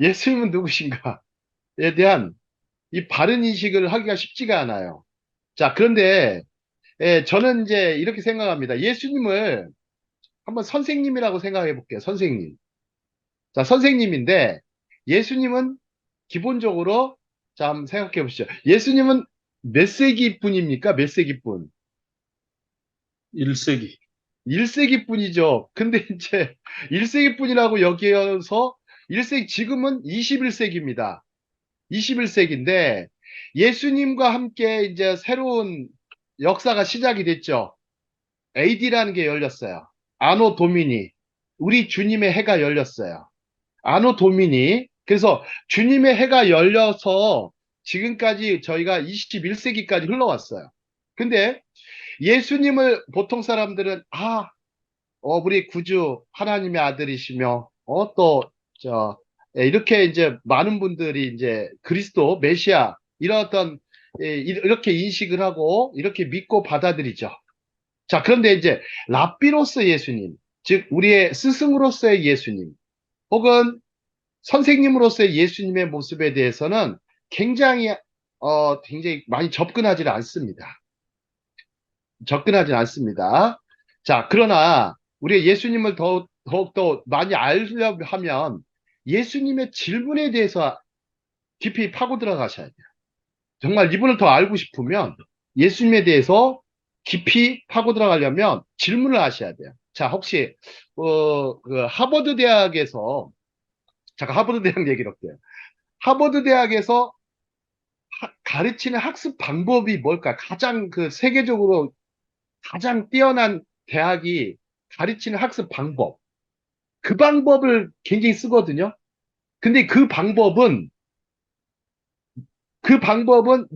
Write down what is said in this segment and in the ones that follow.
예수님은 누구신가에 대한 이 바른 인식을 하기가 쉽지가 않아요. 자, 그런데 저는 이제 이렇게 생각합니다. 예수님을 한번 선생님이라고 생각해 볼게요. 선생님. 자, 선생님인데 예수님은 기본적으로 자, 한번 생각해 보시죠. 예수님은 몇 세기 분입니까? 몇 세기 분? 1세기. 1세기 분이죠. 근데 이제 1세기 분이라고 여기서 1세기, 지금은 21세기입니다. 21세기인데 예수님과 함께 이제 새로운 역사가 시작이 됐죠. AD라는 게 열렸어요. 아노 도미니. 우리 주님의 해가 열렸어요. 아노 도미니. 그래서 주님의 해가 열려서 지금까지 저희가 21세기까지 흘러왔어요. 근데 예수님을 보통 사람들은 우리 구주 하나님의 아들이시며 또 이렇게 이제 많은 분들이 이제 그리스도 메시아 이런 어떤 이렇게 인식을 하고 이렇게 믿고 받아들이죠. 자, 그런데 이제 랍비로서 예수님, 즉 우리의 스승으로서의 예수님 혹은 선생님으로서의 예수님의 모습에 대해서는 굉장히 굉장히 많이 접근하지 않습니다. 접근하지 않습니다. 자, 그러나 우리 예수님을 더욱더 많이 알려고 하면 예수님의 질문에 대해서 깊이 파고 들어가셔야 돼요. 정말 이분을 더 알고 싶으면 예수님에 대해서 깊이 파고 들어가려면 질문을 하셔야 돼요. 자, 혹시 그 하버드 대학에서 잠깐 하버드 대학 얘기를 할게요. 하버드 대학에서 가르치는 학습 방법이 뭘까? 가장 그 세계적으로 가장 뛰어난 대학이 가르치는 학습 방법. 그 방법을 굉장히 쓰거든요. 근데 그 방법은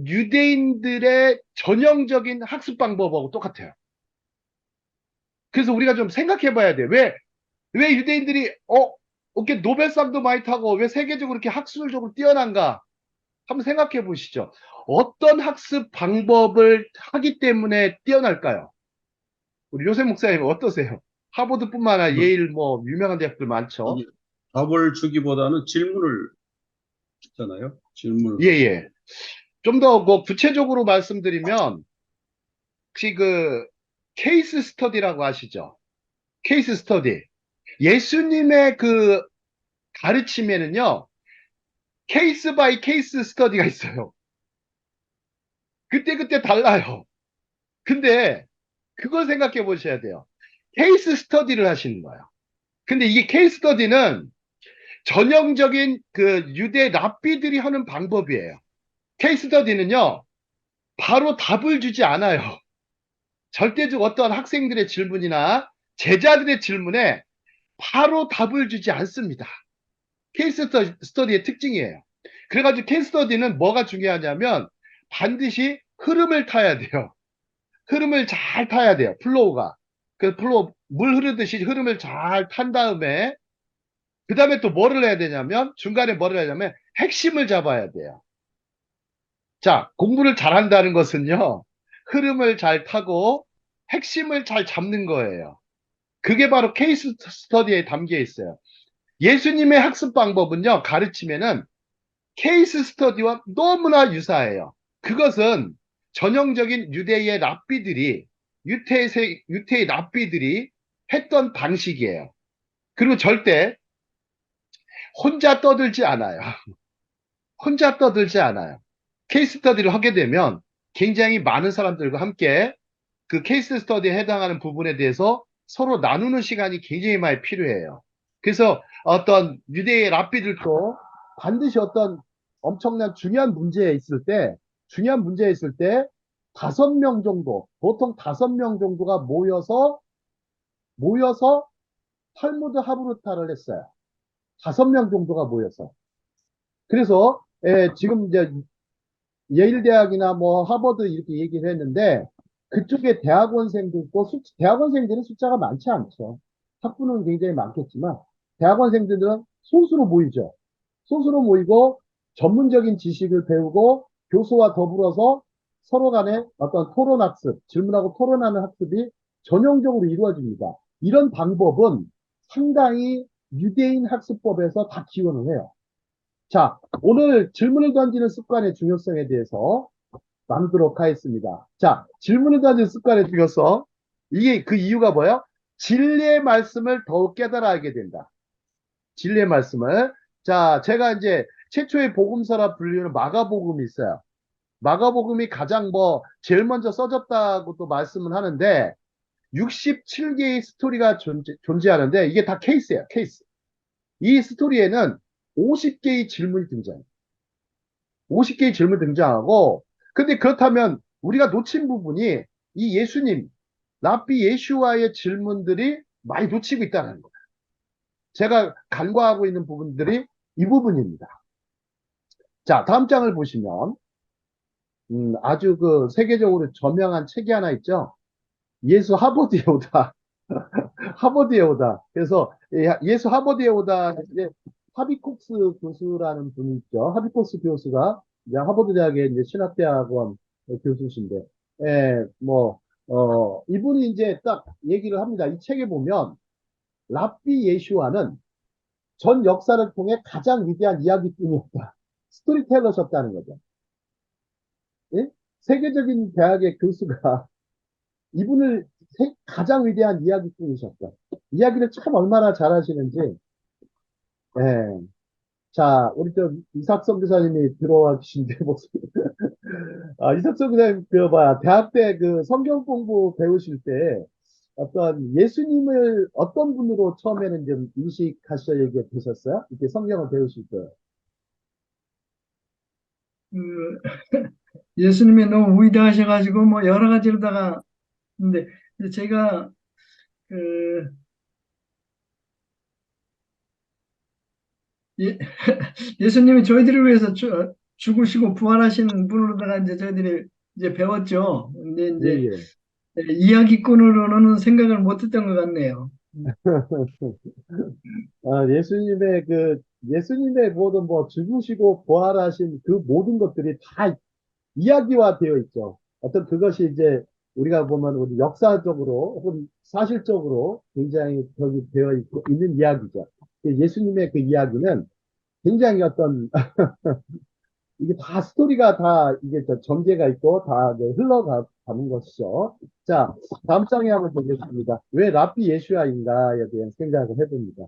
유대인들의 전형적인 학습 방법하고 똑같아요. 그래서 우리가 좀 생각해 봐야 돼. 왜 유대인들이, 이렇게 노벨상도 많이 타고 왜 세계적으로 이렇게 학술적으로 뛰어난가? 한번 생각해 보시죠. 어떤 학습 방법을 하기 때문에 뛰어날까요? 우리 요셉 목사님 어떠세요? 하버드뿐만 아니라 그, 예일 뭐 유명한 대학들 많죠. 아니, 답을 주기보다는 질문을 주잖아요. 질문을 예, 하죠. 예. 좀 더 뭐 구체적으로 말씀드리면 혹시 그 케이스 스터디라고 아시죠? 케이스 스터디. 예수님의 그 가르침에는요, 케이스 바이 케이스 스터디가 있어요. 그때그때 달라요. 근데 그걸 생각해 보셔야 돼요. 케이스 스터디를 하시는 거예요. 근데 이게 케이스 스터디는 전형적인 그 유대 랍비들이 하는 방법이에요. 케이스 스터디는요, 바로 답을 주지 않아요. 절대적 어떤 학생들의 질문이나 제자들의 질문에 바로 답을 주지 않습니다. 케이스 스터디의 특징이에요. 그래가지고 케이스 스터디는 뭐가 중요하냐면 반드시 흐름을 타야 돼요. 흐름을 잘 타야 돼요. 플로우가. 그 플로우, 물 흐르듯이 흐름을 잘 탄 다음에 그 다음에 또 뭐를 해야 되냐면 중간에 뭐를 해야 되냐면 핵심을 잡아야 돼요. 자, 공부를 잘한다는 것은요. 흐름을 잘 타고 핵심을 잘 잡는 거예요. 그게 바로 케이스 스터디에 담겨 있어요. 예수님의 학습 방법은요, 가르침에는 케이스 스터디와 너무나 유사해요. 그것은 전형적인 유대의 랍비들이, 유태의 랍비들이 했던 방식이에요. 그리고 절대 혼자 떠들지 않아요. 혼자 떠들지 않아요. 케이스 스터디를 하게 되면 굉장히 많은 사람들과 함께 그 케이스 스터디에 해당하는 부분에 대해서 서로 나누는 시간이 굉장히 많이 필요해요. 그래서 어떤 유대의 랍비들도 반드시 어떤 엄청난 중요한 문제에 있을 때 5명 정도, 보통 5명 정도가 모여서 탈무드 하브루타를 했어요. 5명 정도가 모여서. 그래서 지금 이제 예일 대학이나 뭐 하버드 이렇게 얘기를 했는데 그쪽에 대학원생들도 대학원생들은 숫자가 많지 않죠. 학부는 굉장히 많겠지만 대학원생들은 소수로 모이죠. 소수로 모이고 전문적인 지식을 배우고 교수와 더불어서 서로 간에 어떤 토론 학습, 질문하고 토론하는 학습이 전형적으로 이루어집니다. 이런 방법은 상당히 유대인 학습법에서 다 기원을 해요. 자, 오늘 질문을 던지는 습관의 중요성에 대해서 나누도록 하겠습니다. 자, 질문을 던지는 습관의 중요성. 이게 그 이유가 뭐예요? 진리의 말씀을 더욱 깨달아 알게 된다. 진리의 말씀을. 자, 제가 이제 최초의 복음서라 불리는 마가복음이 있어요. 마가복음이 가장 제일 먼저 써졌다고 또 말씀을 하는데, 67개의 스토리가 존재하는데, 이게 다 케이스예요, 케이스. 이 스토리에는 50개의 질문이 등장해요. 50개의 질문이 등장하고, 근데 그렇다면 우리가 놓친 부분이 이 예수님, 랍비 예슈와의 질문들이 많이 놓치고 있다는 거예요. 제가 간과하고 있는 부분들이 이 부분입니다. 자, 다음 장을 보시면, 아주 그 세계적으로 저명한 책이 하나 있죠. 예수 하버드에 오다. 하버드에 오다. 그래서 예수 하버드에 오다. 이제 하비콕스 교수라는 분이 있죠. 하비콕스 교수가 이제 하버드 대학의 이제 신학대학원 교수신데, 이분이 이제 딱 얘기를 합니다. 이 책에 보면 랍비 예슈와는 전 역사를 통해 가장 위대한 이야기꾼이었다. 스토리텔러셨다는 거죠. 예? 세계적인 대학의 교수가 이분을 가장 위대한 이야기꾼이셨다. 이야기를 참 얼마나 잘하시는지. 예. 자, 우리 또 이삭성 교사님이 들어와 계신데 모습. 이삭성 교사님 그 뭐야 대학 때 그 성경 공부 배우실 때 어떤 예수님을 어떤 분으로 처음에는 좀 인식하시게 되셨어요? 이렇게 성경을 배우실 때. 그 예수님이 너무 위대하셔가지고 뭐 여러 가지로다가 근데 제가 그 예, 예수님이 저희들을 위해서 죽으시고 부활하신 분으로다가 이제 저희들이 이제 배웠죠. 근데 예, 이제 예. 이야기꾼으로는 생각을 못했던 것 같네요. 예수님의 모든 죽으시고 부활하신 그 모든 것들이 다 이야기화 되어 있죠. 어떤 그것이 이제 우리가 보면 우리 역사적으로 혹은 사실적으로 굉장히 거기 되어 있는 이야기죠. 예수님의 그 이야기는 굉장히 어떤 이게 다 스토리가 다 이게 전개가 있고 다 흘러가는 것이죠. 자, 다음 장에 한번 보겠습니다. 왜 랍비 예슈아인가에 대한 생각을 해봅니다.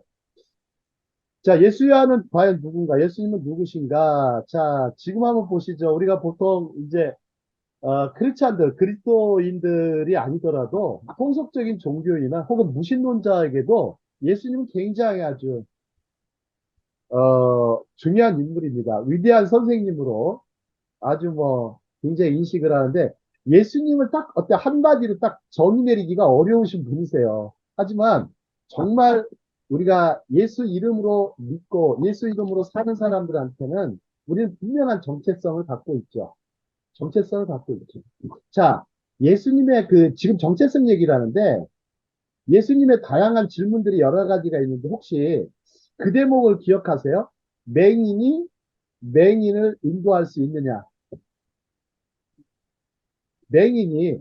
자, 예수야는 과연 누군가? 예수님은 누구신가? 자, 지금 한번 보시죠. 우리가 보통 이제 크리스찬들, 그리스도인들이 아니더라도 통속적인 종교인이나 혹은 무신론자에게도 예수님은 굉장히 아주 중요한 인물입니다. 위대한 선생님으로 아주 굉장히 인식을 하는데 예수님을 딱 어때 한마디로 딱 정의 내리기가 어려우신 분이세요. 하지만 정말 우리가 예수 이름으로 믿고 예수 이름으로 사는 사람들한테는 우리는 분명한 정체성을 갖고 있죠. 정체성을 갖고 있죠. 자, 예수님의 지금 정체성 얘기를 하는데 예수님의 다양한 질문들이 여러 가지가 있는데 혹시 그 대목을 기억하세요? 맹인이 맹인을 인도할 수 있느냐? 맹인이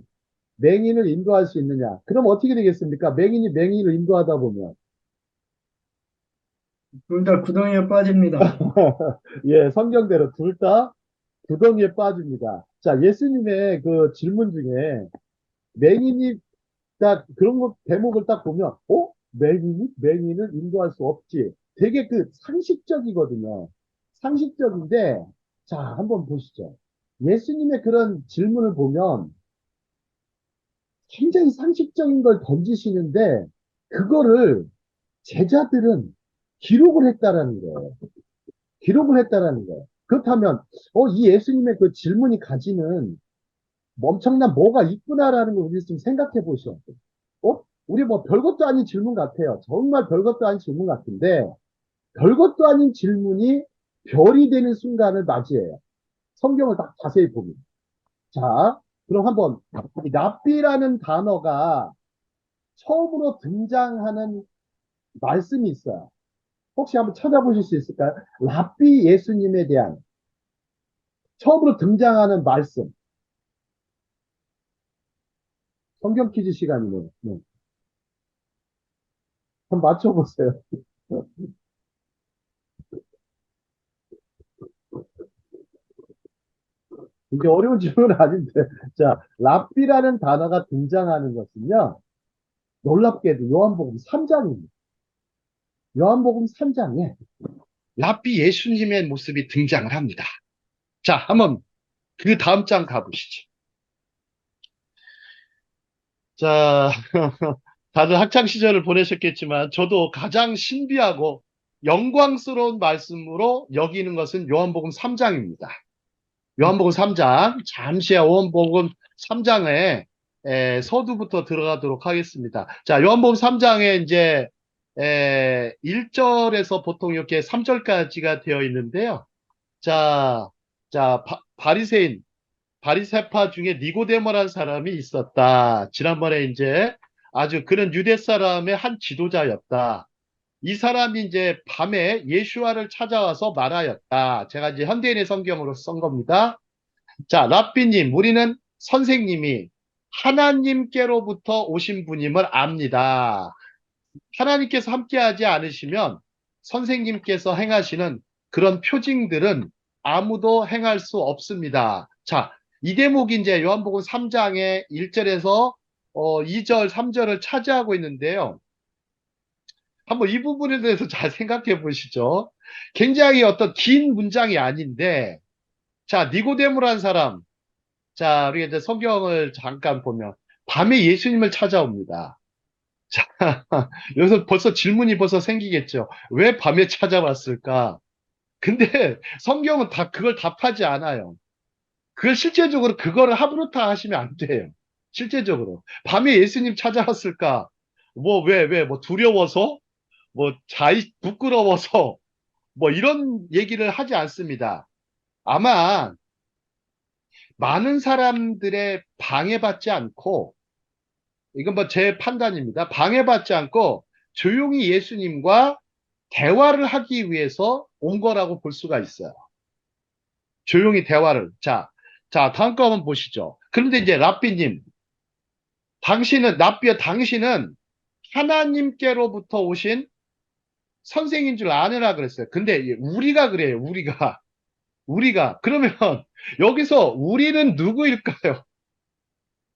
맹인을 인도할 수 있느냐? 그럼 어떻게 되겠습니까? 맹인이 맹인을 인도하다 보면. 둘 다 구덩이에 빠집니다. 예, 성경대로 둘 다 구덩이에 빠집니다. 자, 예수님의 그 질문 중에 맹인이 딱 그런 거 대목을 딱 보면, 맹인이 맹인을 인도할 수 없지. 되게 상식적이거든요. 상식적인데, 자, 한번 보시죠. 예수님의 그런 질문을 보면 굉장히 상식적인 걸 던지시는데, 그거를 제자들은 기록을 했다라는 거예요. 기록을 했다라는 거예요. 그렇다면, 이 예수님의 그 질문이 가지는 엄청난 뭐가 있구나라는 걸 우리 좀 생각해 보시죠. 우리 별것도 아닌 질문 같아요. 정말 별것도 아닌 질문 같은데, 별것도 아닌 질문이 별이 되는 순간을 맞이해요. 성경을 딱 자세히 보면. 자, 그럼 한번, 이 랍비라는 단어가 처음으로 등장하는 말씀이 있어요. 혹시 한번 찾아보실 수 있을까요? 랍비 예수님에 대한 처음으로 등장하는 말씀. 성경 퀴즈 시간이네요. 네. 한번 맞춰보세요. 이게 어려운 질문은 아닌데. 자, 랍비라는 단어가 등장하는 것은요, 놀랍게도 요한복음 3장입니다. 요한복음 3장에 랍비 예수님의 모습이 등장을 합니다. 자, 한번 그 다음 장 가보시죠. 자, 다들 학창 시절을 보내셨겠지만 저도 가장 신비하고 영광스러운 말씀으로 여기는 것은 요한복음 3장입니다. 요한복음 3장, 잠시 요한복음 3장에 서두부터 들어가도록 하겠습니다. 자, 요한복음 3장에 이제 1절에서 보통 이렇게 3절까지가 되어 있는데요. 자, 바리새인, 바리새파 중에 니고데모라는 사람이 있었다. 지난번에 이제 아주 그런 유대 사람의 한 지도자였다. 이 사람이 이제 밤에 예수와를 찾아와서 말하였다. 제가 이제 현대인의 성경으로 쓴 겁니다. 자, 랍비님, 우리는 선생님이 하나님께로부터 오신 분임을 압니다. 하나님께서 함께하지 않으시면 선생님께서 행하시는 그런 표징들은 아무도 행할 수 없습니다. 자, 이 대목이 이제 요한복음 3장의 1절에서 2절, 3절을 차지하고 있는데요. 한번 이 부분에 대해서 잘 생각해 보시죠. 굉장히 어떤 긴 문장이 아닌데, 자, 니고데모라는 사람, 자, 우리가 이제 성경을 잠깐 보면, 밤에 예수님을 찾아옵니다. 자, 여기서 벌써 질문이 벌써 생기겠죠. 왜 밤에 찾아왔을까? 근데 성경은 다 그걸 답하지 않아요. 그걸 실제적으로 그거를 하브루타 하시면 안 돼요. 실제적으로. 밤에 예수님 찾아왔을까? 뭐 두려워서? 부끄러워서? 뭐 이런 얘기를 하지 않습니다. 아마 많은 사람들의 방해받지 않고, 이건 뭐 제 판단입니다. 방해받지 않고 조용히 예수님과 대화를 하기 위해서 온 거라고 볼 수가 있어요. 조용히 대화를. 자, 다음 거 한번 보시죠. 그런데 이제 랍비님, 당신은 하나님께로부터 오신 선생인 줄 아느라 그랬어요. 근데 우리가 그래요, 우리가. 우리가. 그러면 여기서 우리는 누구일까요?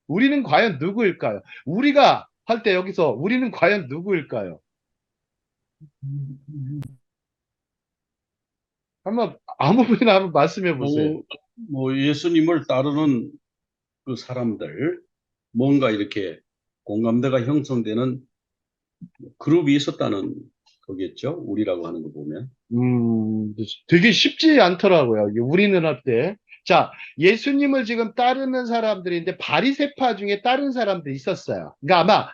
우리는 과연 누구일까요? 우리가 할 때 여기서 우리는 과연 누구일까요? 한번 아무 분이나 한번 말씀해 보세요. 뭐, 뭐 예수님을 따르는 그 사람들, 뭔가 이렇게 공감대가 형성되는 그룹이 있었다는 거겠죠? 우리라고 하는 거 보면. 되게 쉽지 않더라고요. 이게 우리는 할 때. 자, 예수님을 지금 따르는 사람들인데 바리새파 중에 다른 사람들이 있었어요. 그러니까 아마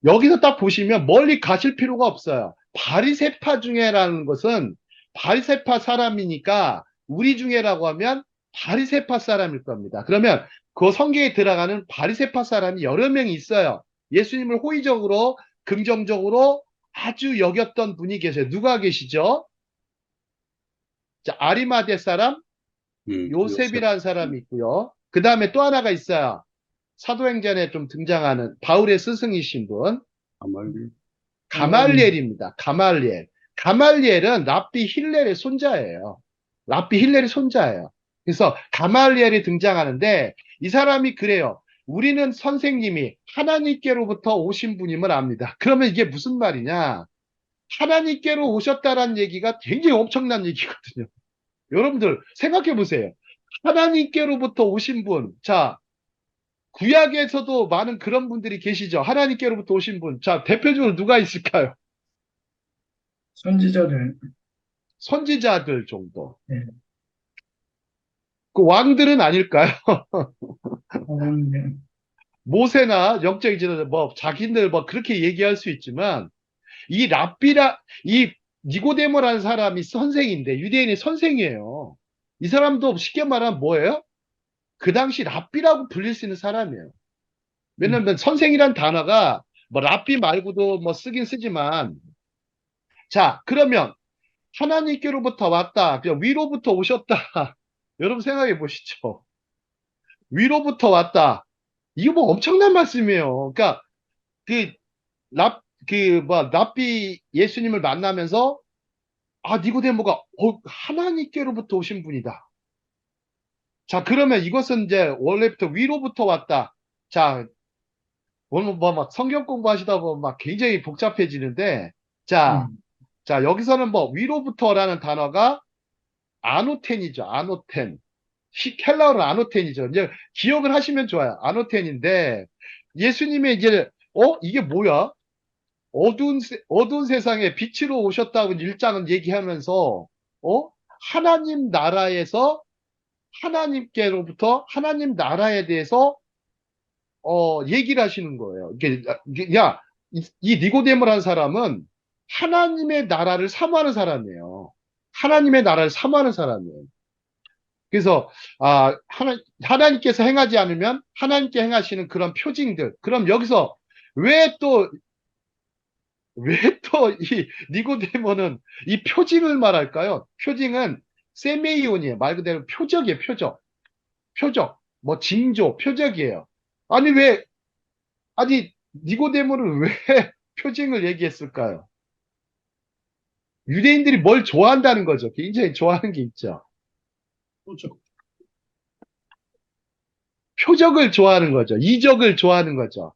여기서 딱 보시면 멀리 가실 필요가 없어요. 바리새파 중에라는 것은 바리새파 사람이니까 우리 중에라고 하면 바리새파 사람일 겁니다. 그러면 그 성경에 들어가는 바리새파 사람이 여러 명이 있어요. 예수님을 호의적으로 긍정적으로 아주 여겼던 분이 계세요. 누가 계시죠? 자, 아리마대 사람 요셉. 요셉이라는 사람이 있고요. 그 다음에 또 하나가 있어요. 사도행전에 좀 등장하는 바울의 스승이신 분. 아말, 가말리엘입니다. 가말리엘. 가말리엘은 랍비 힐렐의 손자예요. 랍비 힐렐의 손자예요. 그래서 가말리엘이 등장하는데 이 사람이 그래요. 우리는 선생님이 하나님께로부터 오신 분임을 압니다. 그러면 이게 무슨 말이냐? 하나님께로 오셨다라는 얘기가 굉장히 엄청난 얘기거든요. 여러분들 생각해 보세요. 하나님께로부터 오신 분. 자, 구약에서도 많은 그런 분들이 계시죠. 하나님께로부터 오신 분. 자, 대표적으로 누가 있을까요? 선지자들. 선지자들 정도. 예. 그 왕들은 아닐까요? 네. 모세나 영적인 지도자, 뭐, 자기들 뭐, 그렇게 얘기할 수 있지만, 이 니고데모라는 사람이 선생인데, 유대인의 선생이에요. 이 사람도 쉽게 말하면 뭐예요? 그 당시 랍비라고 불릴 수 있는 사람이에요. 왜냐면 선생이란 단어가 뭐 랍비 말고도 뭐 쓰긴 쓰지만, 자, 그러면 하나님께로부터 왔다. 그냥 위로부터 오셨다. 여러분 생각해 보시죠. 위로부터 왔다. 이거 뭐 엄청난 말씀이에요. 그러니까 그 랍비 예수님을 만나면서 니고데모가 하나님께로부터 오신 분이다. 자, 그러면 이것은 이제 원래부터 위로부터 왔다. 자, 오늘 뭐 막 성경 공부하시다 보면 막 굉장히 복잡해지는데, 자, 음, 자, 여기서는 뭐 위로부터라는 단어가 아노텐이죠. 아노텐. 헬라어는 아노텐이죠. 이제 기억을 하시면 좋아요. 아노텐인데 예수님의 이제 이게 뭐야? 어두운 세상에 빛으로 오셨다고 일장은 얘기하면서 하나님 나라에서 하나님께로부터 하나님 나라에 대해서 얘기를 하시는 거예요. 야, 이 니고데모라는 사람은 하나님의 나라를 사모하는 사람이에요. 하나님의 나라를 사모하는 사람이에요. 그래서 하나님께서 행하지 않으면 하나님께 행하시는 그런 표징들. 그럼 여기서 왜 또 왜 또 이 니고데모는 이 표징을 말할까요? 표징은 세메이온이에요. 말 그대로 표적이에요. 표적. 표적. 뭐 징조, 표적이에요. 아니 왜 아니 니고데모는 왜 표징을 얘기했을까요? 유대인들이 뭘 좋아한다는 거죠. 굉장히 좋아하는 게 있죠. 그렇죠. 표적을 좋아하는 거죠. 이적을 좋아하는 거죠.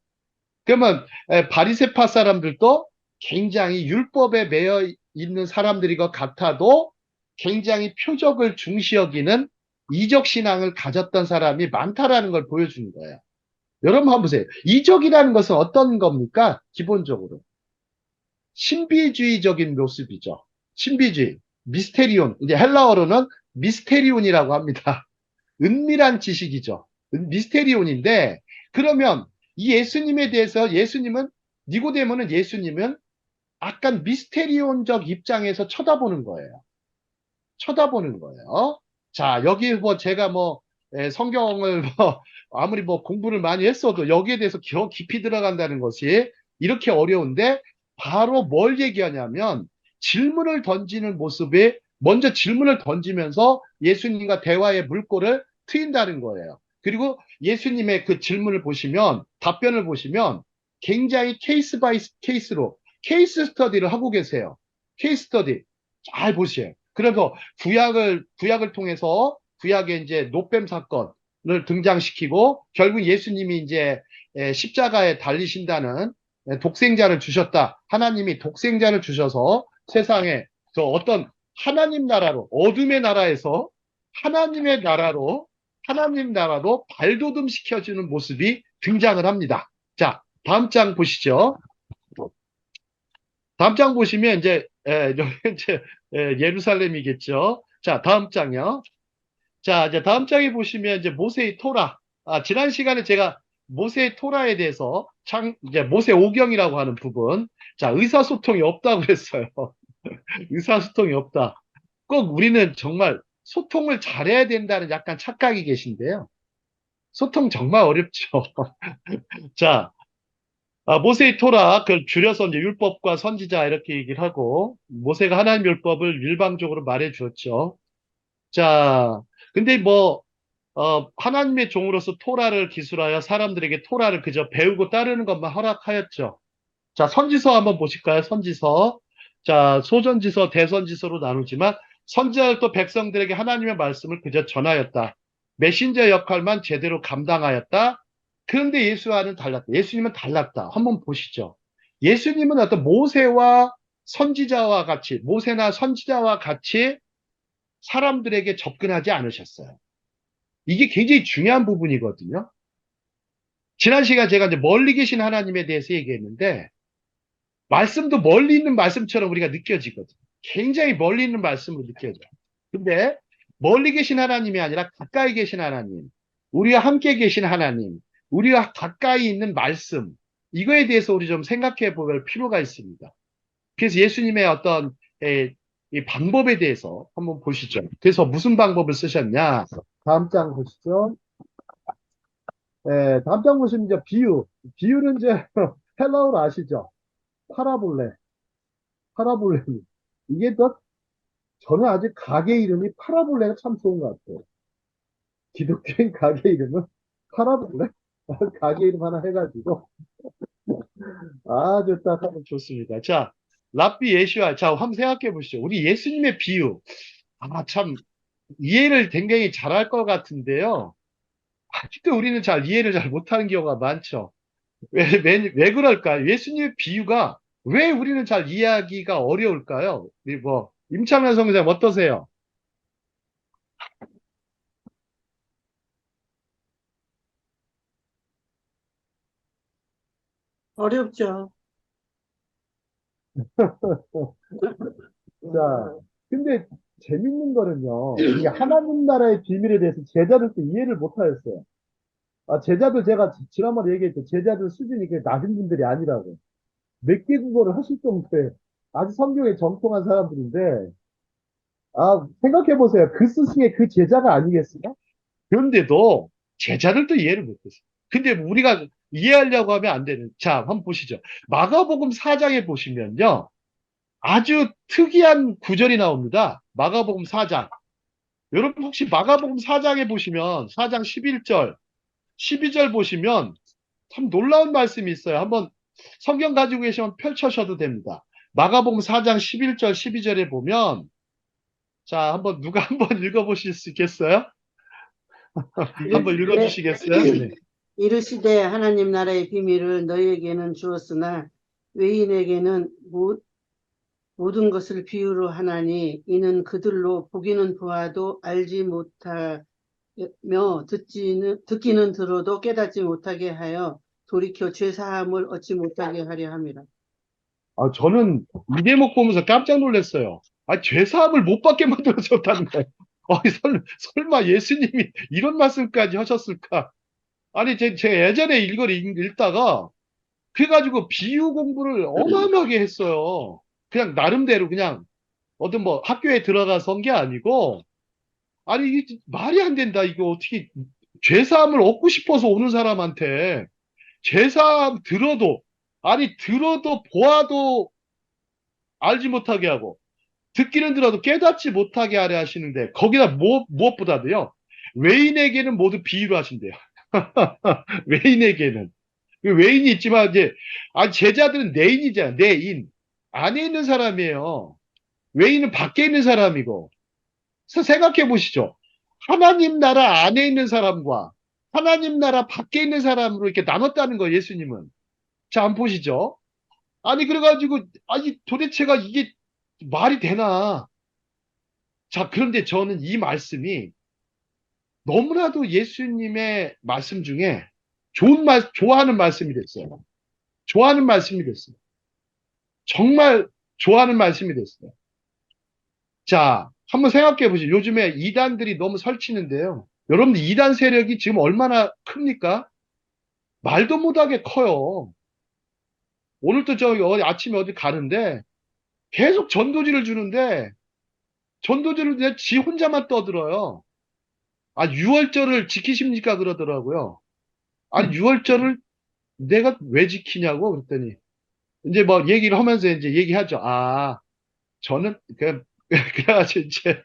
그러면 바리새파 사람들도 굉장히 율법에 매여 있는 사람들이 것 같아도 굉장히 표적을 중시 여기는 이적 신앙을 가졌던 사람이 많다라는 걸 보여주는 거예요. 여러분 한번 보세요. 이적이라는 것은 어떤 겁니까? 기본적으로 신비주의적인 모습이죠. 신비주의, 미스테리온. 이제 헬라어로는 미스테리온이라고 합니다. 은밀한 지식이죠. 미스테리온인데 그러면 이 예수님에 대해서 예수님은 약간 미스테리온적 입장에서 쳐다보는 거예요. 쳐다보는 거예요. 자, 여기 뭐 제가 뭐 성경을 뭐 아무리 뭐 공부를 많이 했어도 여기에 대해서 깊이 들어간다는 것이 이렇게 어려운데 바로 뭘 얘기하냐면 질문을 던지는 모습에 먼저 질문을 던지면서 예수님과 대화의 물꼬를 트인다는 거예요. 그리고 예수님의 그 질문을 보시면 답변을 보시면 굉장히 케이스 바이 케이스로 케이스 스터디를 하고 계세요. 케이스 스터디 잘 보세요. 그래서 구약을 통해서 구약의 이제 노뱀 사건을 등장시키고 결국 예수님이 이제 십자가에 달리신다는 독생자를 주셨다. 하나님이 독생자를 주셔서 세상에 저 어떤 하나님 나라로 어둠의 나라에서 하나님의 나라로 하나님 나라로 발돋움 시켜주는 모습이 등장을 합니다. 자, 다음 장 보시죠. 다음 장 보시면 이제 여기 이제 예루살렘이겠죠. 자, 다음 장이요. 자, 이제 다음 장에 보시면 이제 모세의 토라. 지난 시간에 제가 모세의 토라에 대해서 이제 모세 오경이라고 하는 부분. 자, 의사소통이 없다고 그랬어요. 의사소통이 없다. 꼭 우리는 정말 소통을 잘해야 된다는 약간 착각이 계신데요. 소통 정말 어렵죠. 자, 모세의 토라, 그걸 줄여서 이제 율법과 선지자 이렇게 얘기를 하고, 모세가 하나님 율법을 일방적으로 말해 주었죠. 자, 근데 뭐, 하나님의 종으로서 토라를 기술하여 사람들에게 토라를 그저 배우고 따르는 것만 허락하였죠. 자, 선지서 한번 보실까요? 선지서. 자, 소전지서, 대선지서로 나누지만, 선지자들도 백성들에게 하나님의 말씀을 그저 전하였다. 메신저 역할만 제대로 감당하였다. 그런데 예수와는 달랐다. 예수님은 달랐다. 한번 보시죠. 예수님은 어떤 모세와 선지자와 같이, 모세나 선지자와 같이 사람들에게 접근하지 않으셨어요. 이게 굉장히 중요한 부분이거든요. 지난 시간 제가 이제 멀리 계신 하나님에 대해서 얘기했는데, 말씀도 멀리 있는 말씀처럼 우리가 느껴지거든요. 굉장히 멀리 있는 말씀으로 느껴져요. 근데 멀리 계신 하나님이 아니라 가까이 계신 하나님, 우리와 함께 계신 하나님, 우리와 가까이 있는 말씀, 이거에 대해서 우리 좀 생각해 볼 필요가 있습니다. 그래서 예수님의 어떤 이 방법에 대해서 한번 보시죠. 그래서 무슨 방법을 쓰셨냐? 다음 장 보시죠. 다음 장 보시면 이제 비유. 비유는 이제 헬라어로 아시죠? 파라볼레. 파라볼레. 이게 또 저는 아직 가게 이름이 파라볼레가 참 좋은 것 같아요. 기독교인 가게 이름은 파라볼레? 가게 이름 하나 해가지고 아주 딱 하면 좋습니다. 자, 랍비 예슈아. 자, 한번 생각해 보시죠. 우리 예수님의 비유. 참 이해를 굉장히 잘할 것 같은데요. 아직도 우리는 이해를 잘 못하는 경우가 많죠. 왜 그럴까요? 예수님의 비유가 왜 우리는 잘 이해하기가 어려울까요? 임창란 성교사님 어떠세요? 어렵죠. 자, 근데 재밌는 거는요, 이게 하나님 나라의 비밀에 대해서 제자들도 이해를 못 하였어요. 제자들 제가 지난번에 얘기했죠. 제자들 수준이 그렇게 낮은 분들이 아니라고. 몇 개 국어를 하실 정도의 아주 성경에 정통한 사람들인데, 생각해 보세요. 그 스승의 그 제자가 아니겠어요? 그런데도 제자들도 이해를 못했어요. 근데 우리가 이해하려고 하면 안 되는. 자, 한번 보시죠. 마가복음 4장에 보시면요. 아주 특이한 구절이 나옵니다. 마가복음 4장. 여러분 혹시 마가복음 4장에 보시면 4장 11절, 12절 보시면 참 놀라운 말씀이 있어요. 한번 성경 가지고 계시면 펼쳐셔도 됩니다. 마가복음 4장 11절, 12절에 보면 자, 누가 한번 읽어보실 수 있겠어요? 한번 이르시되 읽어주시겠어요? 네. 이르시되 하나님 나라의 비밀을 너희에게는 주었으나 외인에게는 모든 것을 비유로 하나니 이는 그들로 보기는 보아도 알지 못하며 듣기는 들어도 깨닫지 못하게 하여 돌이켜 죄 사함을 얻지 못하게 하려 함이라. 저는 이 대목 보면서 깜짝 놀랐어요. 죄사함을 못 받게 만들어졌다는 거예요. 설마 예수님이 이런 말씀까지 하셨을까? 아니, 제 예전에 이걸 읽다가, 그래가지고 비유 공부를 어마어마하게 했어요. 그냥 나름대로 그냥 어떤 학교에 들어가서 한 게 아니고, 아니, 이게 말이 안 된다. 이거 어떻게, 죄사함을 얻고 싶어서 오는 사람한테, 죄사함 들어도 보아도 알지 못하게 하고, 듣기는 들어도 깨닫지 못하게 하려 하시는데, 거기다 무엇보다도요, 외인에게는 모두 비유로 하신대요. 외인에게는. 그 외인이 있지만, 이제, 제자들은 내인이잖아, 내인. 안에 있는 사람이에요. 외인은 밖에 있는 사람이고. 그래서 생각해 보시죠. 하나님 나라 안에 있는 사람과 하나님 나라 밖에 있는 사람으로 이렇게 나눴다는 거예요, 예수님은. 자, 한번 보시죠. 그래가지고, 도대체가 이게 말이 되나. 자, 그런데 저는 이 말씀이 너무나도 예수님의 말씀 중에 좋아하는 말씀이 됐어요. 좋아하는 말씀이 됐어요. 정말 좋아하는 말씀이 됐어요. 자, 한번 생각해 보시죠. 요즘에 이단들이 너무 설치는데요. 여러분들 이단 세력이 지금 얼마나 큽니까? 말도 못하게 커요. 오늘도 아침에 어디 가는데 계속 전도지를 주는데 전도지를 그냥 지 혼자만 떠들어요. 6월절을 지키십니까? 그러더라고요. 유월절을 내가 왜 지키냐고 그랬더니 이제 얘기를 하면서 이제 얘기하죠. 저는 그래가지고 이제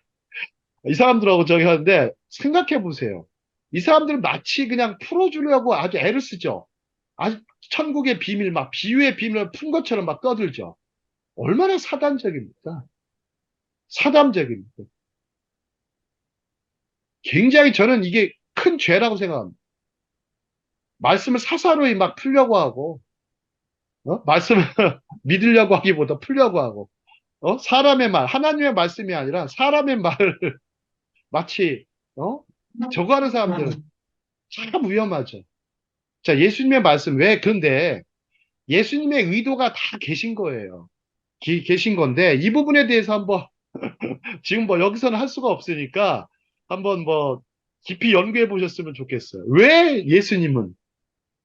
이 사람들하고 저기 하는데 생각해 보세요. 이 사람들은 마치 그냥 풀어주려고 아주 애를 쓰죠. 아주 천국의 비밀 비유의 비밀을 푼 것처럼 떠들죠. 얼마나 사단적입니까? 사단적입니다. 굉장히 저는 이게 큰 죄라고 생각합니다. 말씀을 사사로이 풀려고 하고 말씀을 믿으려고 하기보다 풀려고 하고 사람의 말, 하나님의 말씀이 아니라 사람의 말을 마치, 저거 하는 사람들은 참 위험하죠. 자, 예수님의 말씀, 근데 예수님의 의도가 다 계신 거예요. 계신 건데, 이 부분에 대해서 한번, 지금 여기서는 할 수가 없으니까, 한번 깊이 연구해 보셨으면 좋겠어요. 왜 예수님은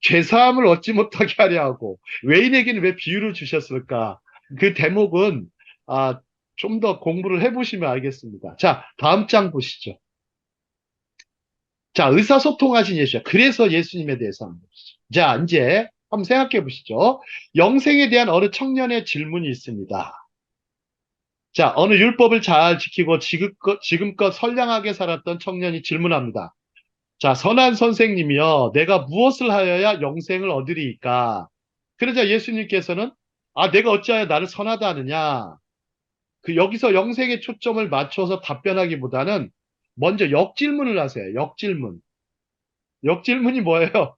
죄사함을 얻지 못하게 하려 하고, 외인에게는 왜 비유를 주셨을까? 그 대목은, 좀 더 공부를 해보시면 알겠습니다. 자, 다음 장 보시죠. 자, 의사소통하신 예수야. 그래서 예수님에 대해서 한번 보시죠. 자, 이제 한번 생각해 보시죠. 영생에 대한 어느 청년의 질문이 있습니다. 자, 어느 율법을 잘 지키고 지금껏 선량하게 살았던 청년이 질문합니다. 자, 선한 선생님이여, 내가 무엇을 하여야 영생을 얻으리이까? 그러자 예수님께서는, 내가 어찌하여 나를 선하다 하느냐? 여기서 영생의 초점을 맞춰서 답변하기보다는 먼저 역질문을 하세요. 역질문. 역질문이 뭐예요?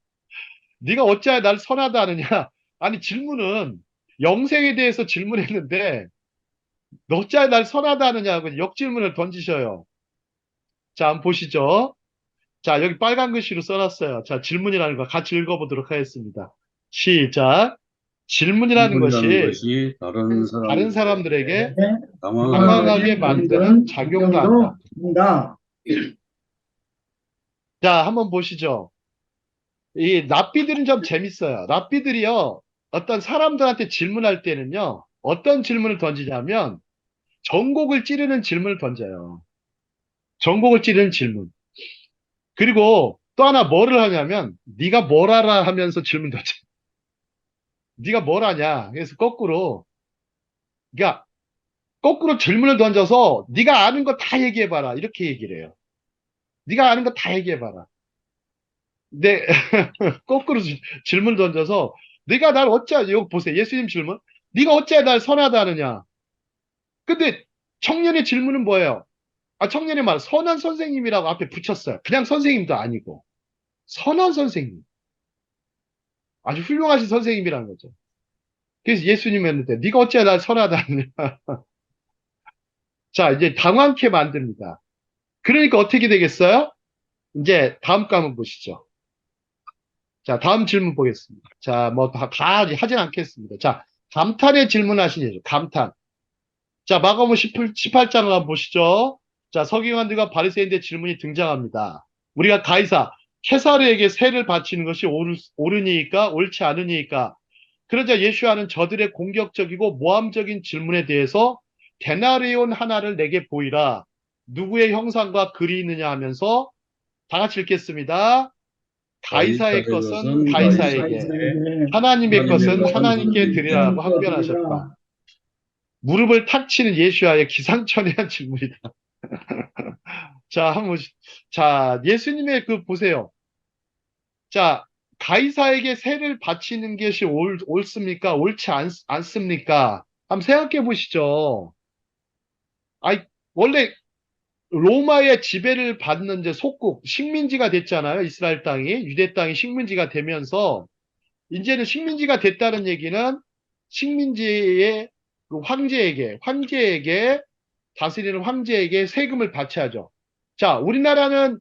네가 어찌하여 날 선하다 하느냐? 아니, 질문은 영생에 대해서 질문했는데 너 어찌하여 날 선하다 하느냐고 역질문을 던지셔요. 자, 한번 보시죠. 자, 여기 빨간 글씨로 써놨어요. 자, 질문이라는 거 같이 읽어보도록 하겠습니다. 시작. 질문이라는 질문이라는 것이 것이 다른 사람들에게 당황하게 당황하게 만드는 작용도 한다. 한다. 자, 한번 보시죠. 이 랍비들은 좀 재밌어요. 랍비들이요, 어떤 사람들한테 질문할 때는요, 어떤 질문을 던지냐면, 전곡을 찌르는 질문을 던져요. 전곡을 찌르는 질문. 그리고 또 하나 뭐를 하냐면, 네가 뭘 알아 하면서 질문 던져. 네가 뭘 아냐? 그래서 그러니까 거꾸로 질문을 던져서 네가 아는 거 다 얘기해봐라. 이렇게 얘기를 해요. 네가 아는 거 다 얘기해봐라. 네, 거꾸로 질문을 던져서 네가 날 어찌, 이거 보세요. 예수님 질문. 네가 어찌 날 선하다 하느냐? 근데 청년의 질문은 뭐예요? 아, 청년의 말, 선한 선생님이라고 앞에 붙였어요. 그냥 선생님도 아니고. 선한 선생님. 아주 훌륭하신 선생님이라는 거죠. 그래서 예수님 했는데, 네가 어찌 날 선하다 하느냐? 자, 이제 당황케 만듭니다. 그러니까 어떻게 되겠어요? 이제 다음 거 한번 보시죠. 자, 다음 질문 보겠습니다. 자, 뭐 다 하진 않겠습니다. 자, 감탄의 질문하신 예죠. 감탄. 자, 마가복음 18장을 한번 보시죠. 자, 서기관들과 바리새인들의 질문이 등장합니다. 우리가 가이사 케사르에게 세를 바치는 것이 옳으니까 옳지 않으니까. 그러자 예수와는 저들의 공격적이고 모함적인 질문에 대해서 데나리온 하나를 내게 보이라. 누구의 형상과 글이 있느냐 하면서 다 같이 읽겠습니다. 가이사의 가이사의 것은 것은 가이사에게, 가이사에게, 하나님의 하나님의 것은 것은 하나님께 하나님께 드리라고 하나님께 항변하셨다. 드리라. 무릎을 탁 치는 예수와의 기상천외한 질문이다. 자, 자, 예수님의 그 보세요. 자, 가이사에게 세를 바치는 것이 옳습니까? 옳지 않습니까? 한번 생각해 보시죠. 아이, 원래 로마의 지배를 받는 이제 속국, 식민지가 됐잖아요. 이스라엘 땅이, 유대 땅이 식민지가 되면서, 이제는 식민지가 됐다는 얘기는 식민지의 그 황제에게, 다스리는 황제에게 세금을 바쳐야죠. 자, 우리나라는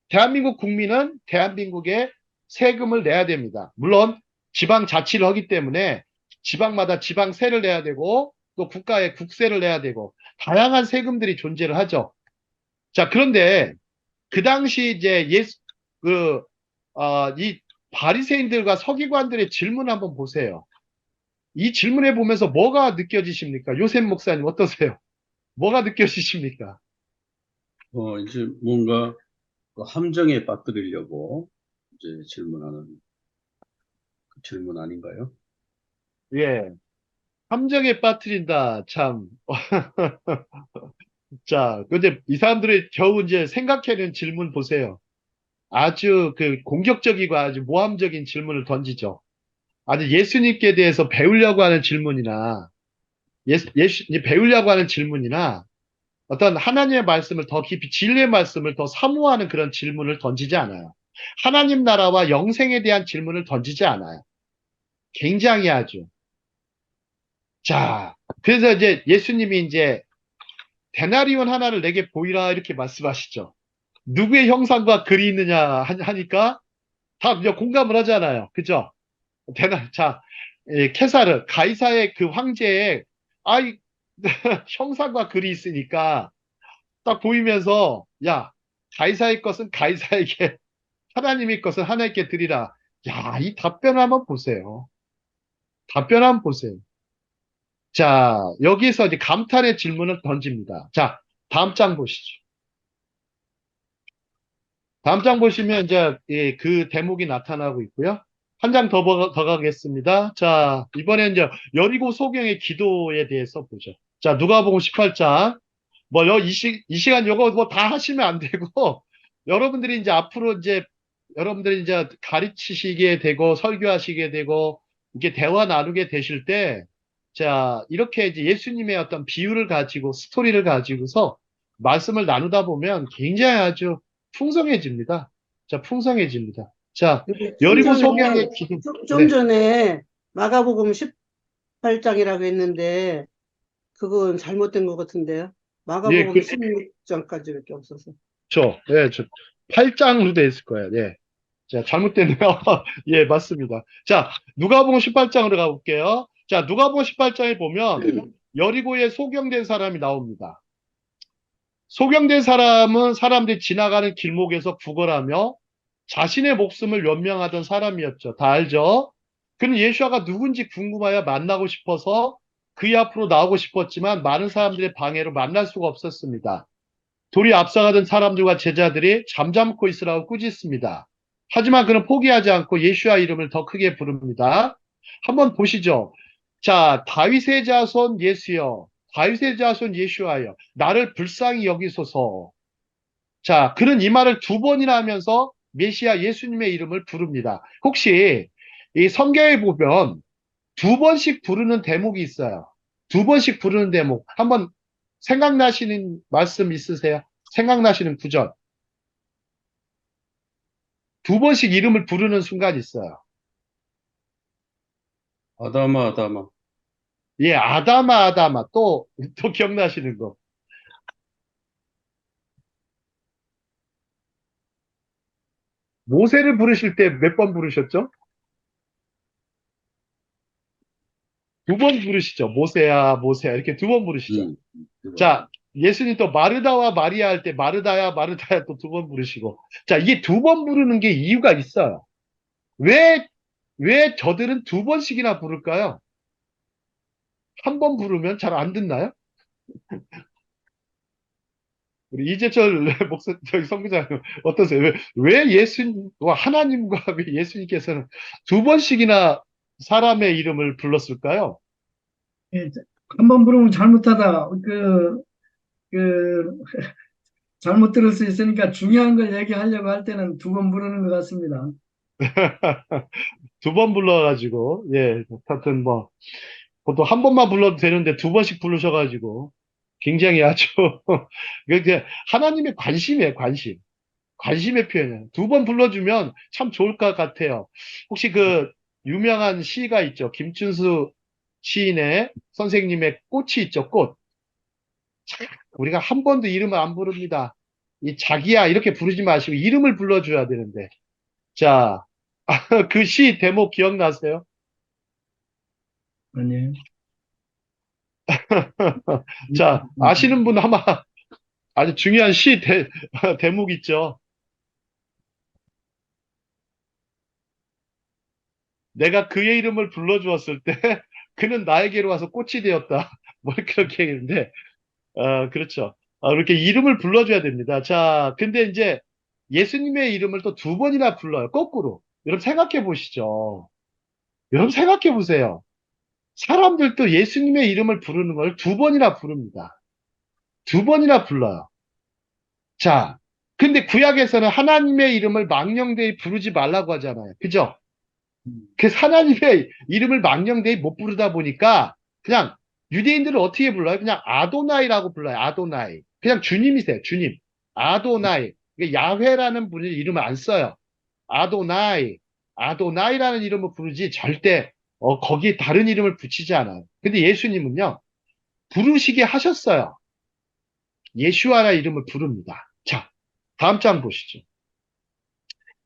대한민국 국민은 대한민국에 세금을 내야 됩니다. 물론 지방 자치를 하기 때문에 지방마다 지방세를 내야 되고 또 국가에 국세를 내야 되고 다양한 세금들이 존재를 하죠. 자, 그런데 그 당시 이제 그, 이 바리새인들과 서기관들의 질문 한번 보세요. 이 질문해 보면서 뭐가 느껴지십니까? 요셉 목사님 어떠세요? 뭐가 느껴지십니까? 이제 뭔가 그 함정에 빠뜨리려고 이제 질문하는 그 질문 아닌가요? 예. 함정에 빠뜨린다. 참. 자, 근데 이 사람들이 겨우 이제 생각해낸 질문 보세요. 아주 그 공격적이고 아주 모함적인 질문을 던지죠. 아주 예수님께 대해서 배우려고 하는 질문이나, 배우려고 하는 질문이나, 어떤 하나님의 말씀을 더 깊이, 진리의 말씀을 더 사모하는 그런 질문을 던지지 않아요. 하나님 나라와 영생에 대한 질문을 던지지 않아요. 굉장히 아주. 자, 그래서 이제 예수님이 이제 데나리온 하나를 내게 보이라 이렇게 말씀하시죠. 누구의 형상과 글이 있느냐 하니까 다 이제 공감을 하잖아요. 그죠? 자, 케사르, 가이사의 그 황제의 아이 형상과 글이 있으니까 딱 보이면서 야, 가이사의 것은 가이사에게 하나님의 것은 하나님께 드리라. 야, 이 답변을 한번 보세요. 답변 한번 보세요. 자, 여기서 이제 감탄의 질문을 던집니다. 자, 다음 장 보시죠. 다음 장 보시면 이제 그 대목이 나타나고 있고요. 한 장 더 가겠습니다. 자, 이번에 이제 여리고 소경의 기도에 대해서 보죠. 자, 누가복음 18장. 뭐, 이 시간 요거 뭐 다 하시면 안 되고, 여러분들이 이제 앞으로 이제, 여러분들이 이제 가르치시게 되고, 설교하시게 되고, 이렇게 대화 나누게 되실 때, 자, 이렇게 이제 예수님의 어떤 비유를 가지고, 스토리를 가지고서 말씀을 나누다 보면 굉장히 아주 풍성해집니다. 자, 풍성해집니다. 자, 근데 여리고 소경의 기둥. 좀 네, 전에 마가복음 18장이라고 했는데 그건 잘못된 것 같은데요. 예, 마가복음 16장까지밖에 없어서. 예, 8장으로 돼 있을 거예요. 예. 자, 잘못됐네요. 예, 맞습니다. 자, 누가복음 18장으로 가볼게요. 자, 누가복음 18장에 보면 여리고에 소경된 사람이 나옵니다. 소경된 사람은 사람들이 지나가는 길목에서 구걸하며 자신의 목숨을 연명하던 사람이었죠. 다 알죠? 그는 예수와가 누군지 궁금하여 만나고 싶어서 그의 앞으로 나오고 싶었지만 많은 사람들의 방해로 만날 수가 없었습니다. 도리 앞서가던 사람들과 제자들이 잠잠고 있으라고 꾸짖습니다. 하지만 그는 포기하지 않고 예수와 이름을 더 크게 부릅니다. 한번 보시죠. 자, 다윗의 자손 예수여, 다윗의 자손 예수하여 나를 불쌍히 여기소서. 자, 그는 이 말을 두 번이나 하면서 메시아 예수님의 이름을 부릅니다. 혹시 이 성경에 보면 두 번씩 부르는 대목이 있어요. 두 번씩 부르는 대목. 한번 생각나시는 말씀 있으세요? 생각나시는 구절. 두 번씩 이름을 부르는 순간이 있어요. 아담아, 아담아. 예, 아다마, 아다마. 또 기억나시는 거. 모세를 부르실 때 몇 번 부르셨죠? 두 번 부르시죠. 모세야, 모세야. 이렇게 두 번 부르시죠. 음, 자, 예수님 또 마르다와 마리아 할 때 마르다야, 마르다야 또 두 번 부르시고. 자, 이게 두 번 부르는 게 이유가 있어요. 왜 저들은 두 번씩이나 부를까요? 한 번 부르면 잘 안 듣나요? 우리 이재철 저기 선교사님 어떠세요? 왜 예수님과 하나님과 왜 예수님께서는 두 번씩이나 사람의 이름을 불렀을까요? 예, 한번 부르면 잘못하다 잘못 들을 수 있으니까 중요한 걸 얘기하려고 할 때는 두 번 부르는 것 같습니다. 두 번 불러가지고, 예, 하여튼 뭐, 보통 한 번만 불러도 되는데 두 번씩 부르셔가지고, 굉장히 아주, 이게 하나님의 관심이에요, 관심. 관심의 표현이에요. 두 번 불러주면 참 좋을 것 같아요. 혹시 그, 유명한 시가 있죠. 김춘수 시인의 선생님의 꽃이 있죠, 꽃. 우리가 한 번도 이름을 안 부릅니다. 이 자기야, 이렇게 부르지 마시고 이름을 불러줘야 되는데. 자, 그 시 대목 기억나세요? 아니에요. 자, 아시는 분 아마 아주 중요한 대목 있죠. 내가 그의 이름을 불러주었을 때 그는 나에게로 와서 꽃이 되었다. 뭐 그렇게 얘기했는데, 그렇죠. 이렇게 이름을 불러줘야 됩니다. 자, 근데 이제 예수님의 이름을 또 두 번이나 불러요. 거꾸로. 여러분 생각해 보시죠. 여러분 생각해 보세요. 사람들도 예수님의 이름을 부르는 걸 두 번이나 부릅니다. 두 번이나 불러요. 자, 근데 구약에서는 하나님의 이름을 망령되이 부르지 말라고 하잖아요. 그죠? 그 하나님의 이름을 망령되이 못 부르다 보니까 그냥 유대인들은 어떻게 불러요? 그냥 아도나이라고 불러요. 아도나이. 그냥 주님이세요. 주님. 아도나이. 이게 야훼라는 분의 이름을 안 써요. 아도나이. 아도나이라는 이름을 부르지 절대 거기에 다른 이름을 붙이지 않아요. 근데 예수님은요. 부르시게 하셨어요. 예슈아라 이름을 부릅니다. 자, 다음 장 보시죠.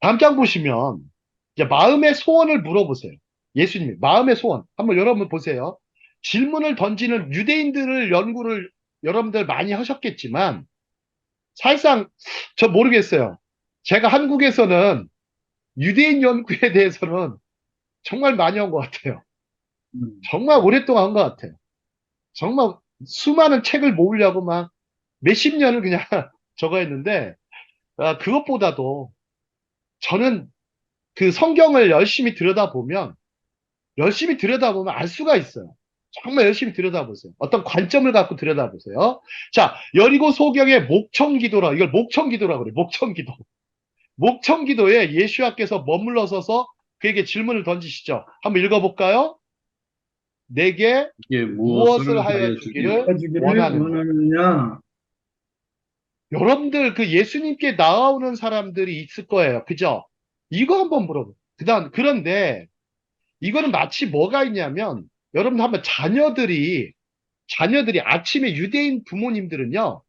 다음 장 보시면 이제 마음의 소원을 물어보세요. 예수님이 마음의 소원 한번 여러분 보세요. 질문을 던지는 유대인들을 연구를 여러분들 많이 하셨겠지만 사실상 저 모르겠어요. 제가 한국에서는 유대인 연구에 대해서는 정말 많이 한 것 같아요. 정말 오랫동안 한 것 같아요. 정말 수많은 책을 모으려고 막 몇십 년을 그냥 저거 했는데 그것보다도 저는 그 성경을 열심히 들여다보면 알 수가 있어요. 정말 열심히 들여다보세요. 어떤 관점을 갖고 들여다보세요. 자, 여리고 소경의 목청기도라, 이걸 목청기도라고 그래요. 목청기도. 목청기도에 예수와께서 머물러 서서 그에게 질문을 던지시죠. 한번 읽어볼까요? 내게 이게 무엇을 무엇을 하여 하여 주기를 주기를 주기를 원하느냐. 원하느냐? 여러분들 그 예수님께 나오는 사람들이 있을 거예요. 그죠? 이거 한번 물어보세요. 그런데 이거는 마치 뭐가 있냐면 여러분 한번 자녀들이 아침에 유대인 부모님들은요.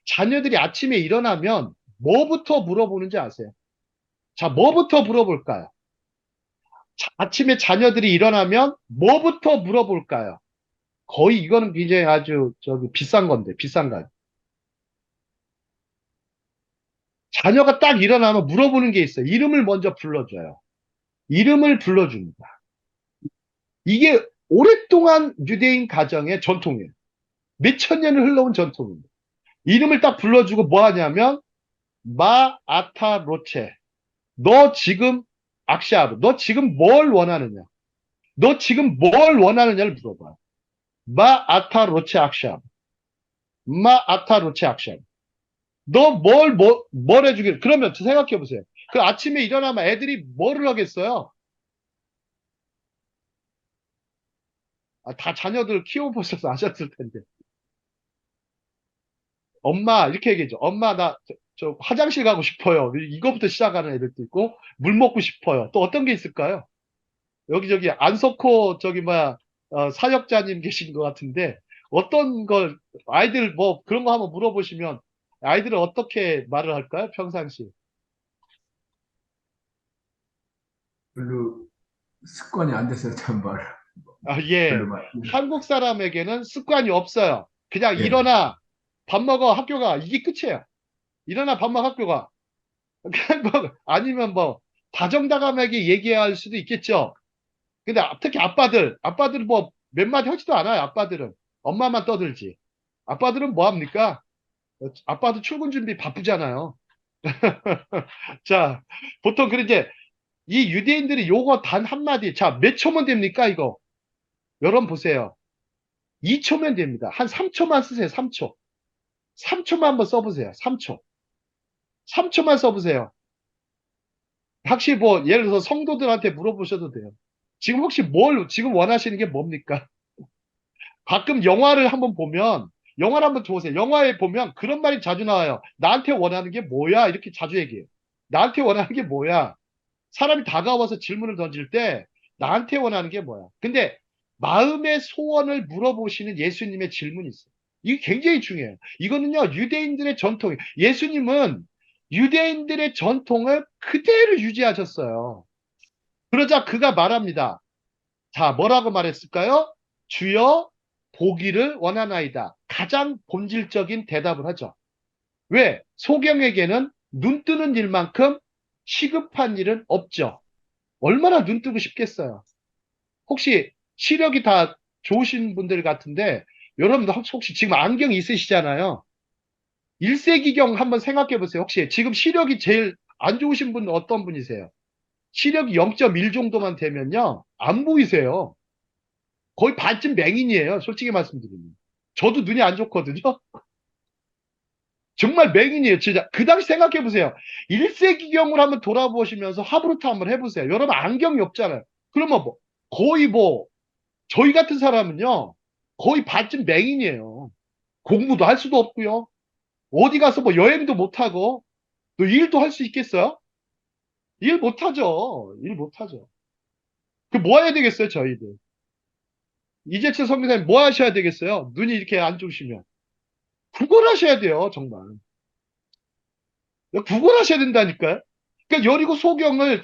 자녀들이 아침에 일어나면 뭐부터 물어보는지 아세요? 자, 뭐부터 물어볼까요? 아침에 자녀들이 일어나면 뭐부터 물어볼까요? 거의 이거는 굉장히 아주 저기 비싼 건데, 비싼 거. 자녀가 딱 일어나면 물어보는 게 있어요. 이름을 먼저 불러줘요. 이름을 불러줍니다. 이게 오랫동안 유대인 가정의 전통이에요. 몇천 년을 흘러온 전통입니다. 이름을 딱 불러주고 뭐 하냐면, 마아타 로체. 너 지금 악샤브. 너 지금 뭘 원하느냐? 너 지금 뭘 원하느냐를 물어봐요. 마아타 로체 악샤브. 마아타 로체 악샤브. 너 뭘 해주길. 그러면 생각해 보세요. 그 아침에 일어나면 애들이 뭐를 하겠어요? 아, 다 자녀들 키워보셔서 아셨을 텐데. 엄마, 이렇게 얘기해줘. 엄마, 저 화장실 가고 싶어요. 이거부터 시작하는 애들도 있고, 물 먹고 싶어요. 또 어떤 게 있을까요? 여기저기 안석호, 사역자님 계신 것 같은데, 어떤 걸, 아이들 뭐 그런 거 한번 물어보시면, 아이들은 어떻게 말을 할까요? 평상시. 별로 습관이 안 돼서 참 말. 아, 예. 별로 말. 한국 사람에게는 습관이 없어요. 그냥 예. 일어나, 밥 먹어, 학교 가. 이게 끝이에요. 일어나, 밥 먹어, 학교 가. 그냥 아니면 다정다감하게 얘기할 수도 있겠죠. 근데 특히 아빠들은 뭐 몇 마디 하지도 않아요. 아빠들은. 엄마만 떠들지. 아빠들은 뭐 합니까? 아빠도 출근 준비 바쁘잖아요. 자, 보통 그렇게 이 유대인들이 요거 단 한마디. 자, 몇 초면 됩니까, 이거? 여러분 보세요. 2초면 됩니다. 한 3초만 쓰세요. 3초. 3초만 한번 써보세요. 3초. 3초만 써보세요. 혹시 뭐, 예를 들어서 성도들한테 물어보셔도 돼요. 지금 혹시 지금 원하시는 게 뭡니까? 가끔 영화를 한번 보세요. 영화에 보면 그런 말이 자주 나와요. 나한테 원하는 게 뭐야? 이렇게 자주 얘기해요. 나한테 원하는 게 뭐야? 사람이 다가와서 질문을 던질 때 나한테 원하는 게 뭐야? 근데 마음의 소원을 물어보시는 예수님의 질문이 있어요. 이게 굉장히 중요해요. 이거는요, 유대인들의 전통이에요. 예수님은 유대인들의 전통을 그대로 유지하셨어요. 그러자 그가 말합니다. 자, 뭐라고 말했을까요? 주여 보기를 원하나이다. 가장 본질적인 대답을 하죠. 왜? 소경에게는 눈 뜨는 일만큼 시급한 일은 없죠. 얼마나 눈 뜨고 싶겠어요. 혹시 시력이 다 좋으신 분들 같은데 여러분들 혹시 지금 안경 있으시잖아요. 일세기경 한번 생각해 보세요. 혹시 지금 시력이 제일 안 좋으신 분 어떤 분이세요? 시력이 0.1 정도만 되면요. 안 보이세요. 거의 반쯤 맹인이에요. 솔직히 말씀드리면. 저도 눈이 안 좋거든요. 정말 맹인이에요. 진짜. 그 당시 생각해 보세요. 1세기경을 한번 돌아보시면서 하브루타 한번 해보세요. 여러분 안경이 없잖아요. 그러면 거의 저희 같은 사람은요. 거의 반쯤 맹인이에요. 공부도 할 수도 없고요. 어디 가서 여행도 못하고 또 일도 할 수 있겠어요? 일 못하죠. 일 못하죠. 그 뭐 해야 되겠어요, 저희들. 이재철 선교사님 뭐 하셔야 되겠어요? 눈이 이렇게 안 좋으시면. 구걸하셔야 돼요, 정말. 구걸하셔야 된다니까요. 그러니까 여리고 소경을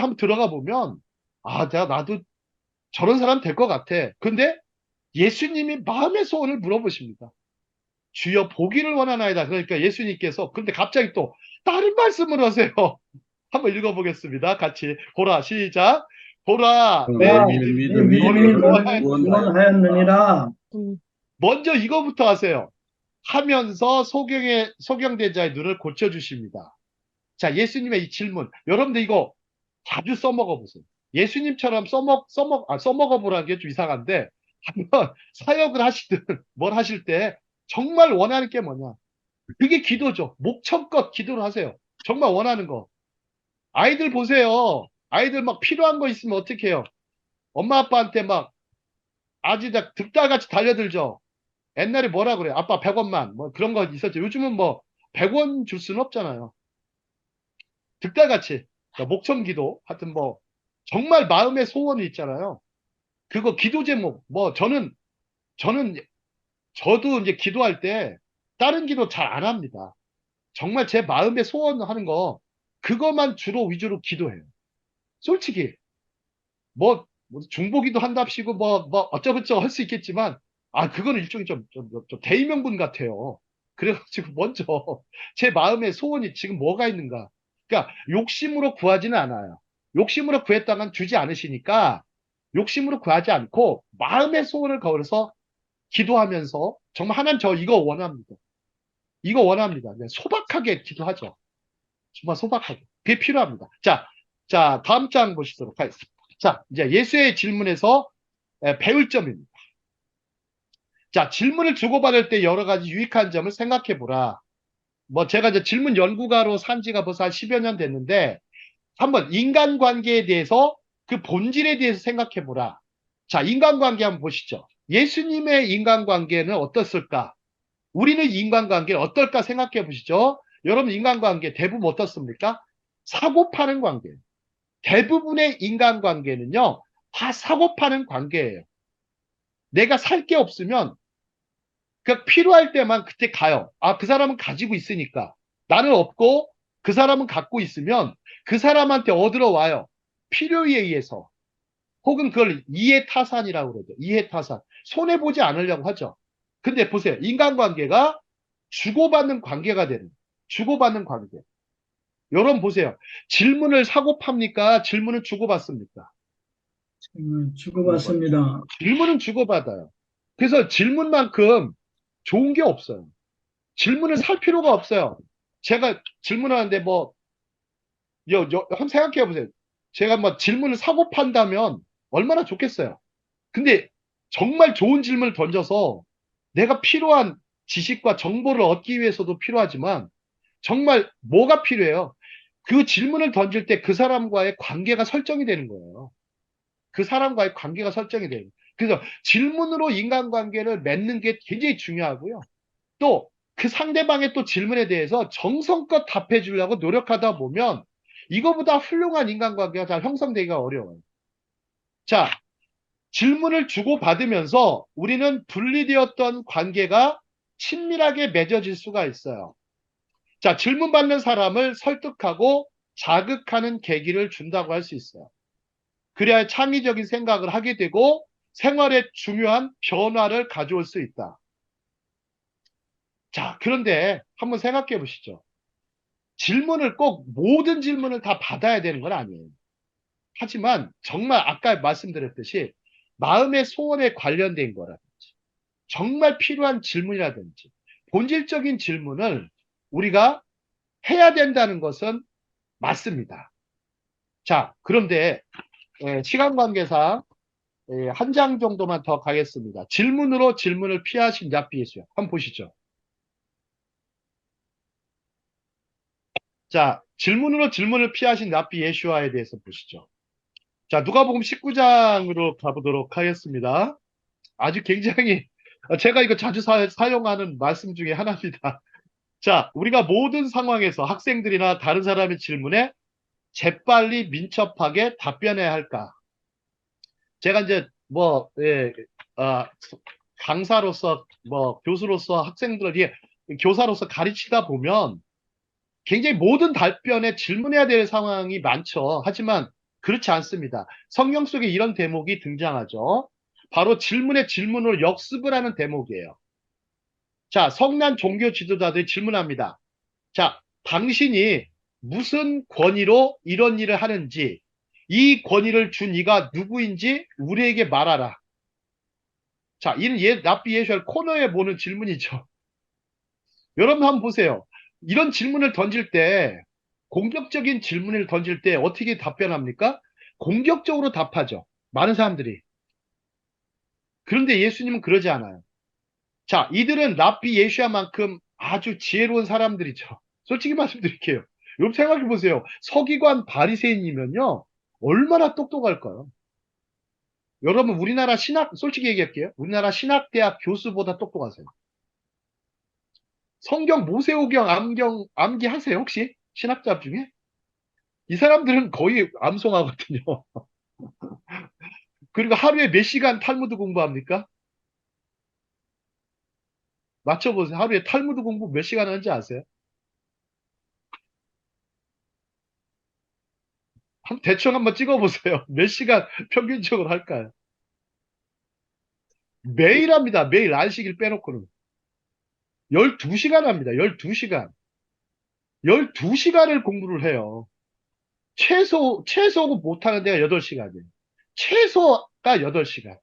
한번 들어가 보면, 아, 나도 저런 사람 될 것 같아. 근데 예수님이 마음의 소원을 물어보십니다. 주여 보기를 원하나이다. 그러니까 예수님께서, 근데 갑자기 또 다른 말씀을 하세요. 한번 읽어보겠습니다. 같이. 보라, 시작. 보라, 내 와, 내 내 믿음이 믿음이 너를 너를 구원하였느니라. 구원하였느니라. 먼저 이거부터 하세요. 하면서 소경된 자의 눈을 고쳐주십니다. 자, 예수님의 이 질문. 여러분들 이거 자주 써먹어 보세요. 예수님처럼 써먹어 보라는 게 좀 이상한데, 한번 사역을 하시든 뭘 하실 때 정말 원하는 게 뭐냐. 그게 기도죠. 목청껏 기도를 하세요. 정말 원하는 거. 아이들 보세요. 아이들 막 필요한 거 있으면 어떻게 해요? 엄마 아빠한테 막 아주 득달같이 달려들죠. 옛날에 뭐라 그래? 아빠 100원만. 뭐 그런 거 있었죠. 요즘은 뭐 100원 줄 수는 없잖아요. 득달같이. 그러니까 목청기도. 하여튼 뭐 정말 마음의 소원이 있잖아요. 그거 기도 제목. 뭐 저는 저도 이제 기도할 때 다른 기도 잘 안 합니다. 정말 제 마음의 소원하는 거 그것만 주로 위주로 기도해요. 솔직히 뭐 중보기도 한답시고 뭐 어쩌고저쩌고 할 수 있겠지만 그거는 일종의 좀 대의명분 같아요. 그래가지고 먼저 제 마음의 소원이 지금 뭐가 있는가. 그러니까 욕심으로 구하지는 않아요. 욕심으로 구했다간 주지 않으시니까 욕심으로 구하지 않고 마음의 소원을 걸어서 기도하면서 정말 하나님 저 이거 원합니다. 이거 원합니다. 네, 소박하게 기도하죠. 정말 소박하게. 그게 필요합니다. 자, 다음 장 보시도록 하겠습니다. 자, 이제 예수의 질문에서 배울 점입니다. 자, 질문을 주고받을 때 여러 가지 유익한 점을 생각해 보라. 뭐 제가 이제 질문 연구가로 산 지가 벌써 한 10여 년 됐는데 한번 인간관계에 대해서 그 본질에 대해서 생각해 보라. 자, 인간관계 한번 보시죠. 예수님의 인간관계는 어떻을까? 우리는 인간관계는 어떨까 생각해 보시죠. 여러분 인간관계 대부분 어떻습니까? 사고 파는 관계예요. 대부분의 인간관계는요, 다 사고 파는 관계예요. 내가 살 게 없으면 그 필요할 때만 그때 가요. 그 사람은 가지고 있으니까. 나는 없고 그 사람은 갖고 있으면 그 사람한테 얻으러 와요. 필요에 의해서. 혹은 그걸 이해타산이라고 그러죠. 이해타산. 손해보지 않으려고 하죠. 근데 보세요. 인간관계가 주고받는 관계가 되는, 주고받는 관계. 여러분 보세요. 질문을 사고 팝니까? 질문을 주고받습니까? 주고받습니다. 질문은 주고받아요. 그래서 질문만큼 좋은 게 없어요. 질문을 살 필요가 없어요. 제가 질문하는데 한번 생각해 보세요. 제가 뭐 질문을 사고 판다면 얼마나 좋겠어요. 근데 정말 좋은 질문을 던져서 내가 필요한 지식과 정보를 얻기 위해서도 필요하지만 정말 뭐가 필요해요? 그 질문을 던질 때 그 사람과의 관계가 설정이 되는 거예요. 그 사람과의 관계가 설정이 돼요. 그래서 질문으로 인간관계를 맺는 게 굉장히 중요하고요. 또 그 상대방의 또 질문에 대해서 정성껏 답해 주려고 노력하다 보면 이거보다 훌륭한 인간관계가 잘 형성되기가 어려워요. 자, 질문을 주고받으면서 우리는 분리되었던 관계가 친밀하게 맺어질 수가 있어요. 자, 질문받는 사람을 설득하고 자극하는 계기를 준다고 할 수 있어요. 그래야 창의적인 생각을 하게 되고 생활에 중요한 변화를 가져올 수 있다. 자, 그런데 한번 생각해 보시죠. 질문을 꼭 모든 질문을 다 받아야 되는 건 아니에요. 하지만 정말 아까 말씀드렸듯이 마음의 소원에 관련된 거라든지 정말 필요한 질문이라든지 본질적인 질문을 우리가 해야 된다는 것은 맞습니다. 자, 그런데 시간 관계상 한 장 정도만 더 가겠습니다. 질문으로 질문을 피하신 랍비 예수야. 한번 보시죠. 자, 질문으로 질문을 피하신 랍비 예슈아에 대해서 보시죠. 자, 누가복음 19장으로 가보도록 하겠습니다. 아주 굉장히 제가 이거 자주 사용하는 말씀 중에 하나입니다. 자, 우리가 모든 상황에서 학생들이나 다른 사람의 질문에 재빨리 민첩하게 답변해야 할까? 제가 이제 강사로서 교수로서 학생들이 교사로서 가르치다 보면 굉장히 모든 답변에 질문해야 될 상황이 많죠. 하지만 그렇지 않습니다. 성경 속에 이런 대목이 등장하죠. 바로 질문의 질문으로 역습을 하는 대목이에요. 자, 성난 종교 지도자들이 질문합니다. 자, 당신이 무슨 권위로 이런 일을 하는지, 이 권위를 준 이가 누구인지 우리에게 말하라. 자, 이는 랍비 예수의 코너에 보는 질문이죠. 여러분 한번 보세요. 이런 질문을 던질 때, 공격적인 질문을 던질 때 어떻게 답변합니까? 공격적으로 답하죠. 많은 사람들이. 그런데 예수님은 그러지 않아요. 자, 이들은 랍비 예수야만큼 아주 지혜로운 사람들이죠. 솔직히 말씀드릴게요. 여러분 생각해 보세요. 서기관 바리새인이면요 얼마나 똑똑할까요? 여러분, 우리나라 솔직히 얘기할게요. 우리나라 신학대학 교수보다 똑똑하세요. 성경 모세오경 암기 하세요, 혹시? 신학자 중에? 이 사람들은 거의 암송하거든요. 그리고 하루에 몇 시간 탈무드 공부합니까? 맞춰보세요. 하루에 탈무드 공부 몇 시간 하는지 아세요? 대충 한번 찍어보세요. 몇 시간 평균적으로 할까요? 매일 합니다. 매일 안식일 빼놓고는. 12시간 합니다. 12시간. 12시간을 공부를 해요. 최소 못하는 데가 8시간이에요. 최소가 8시간.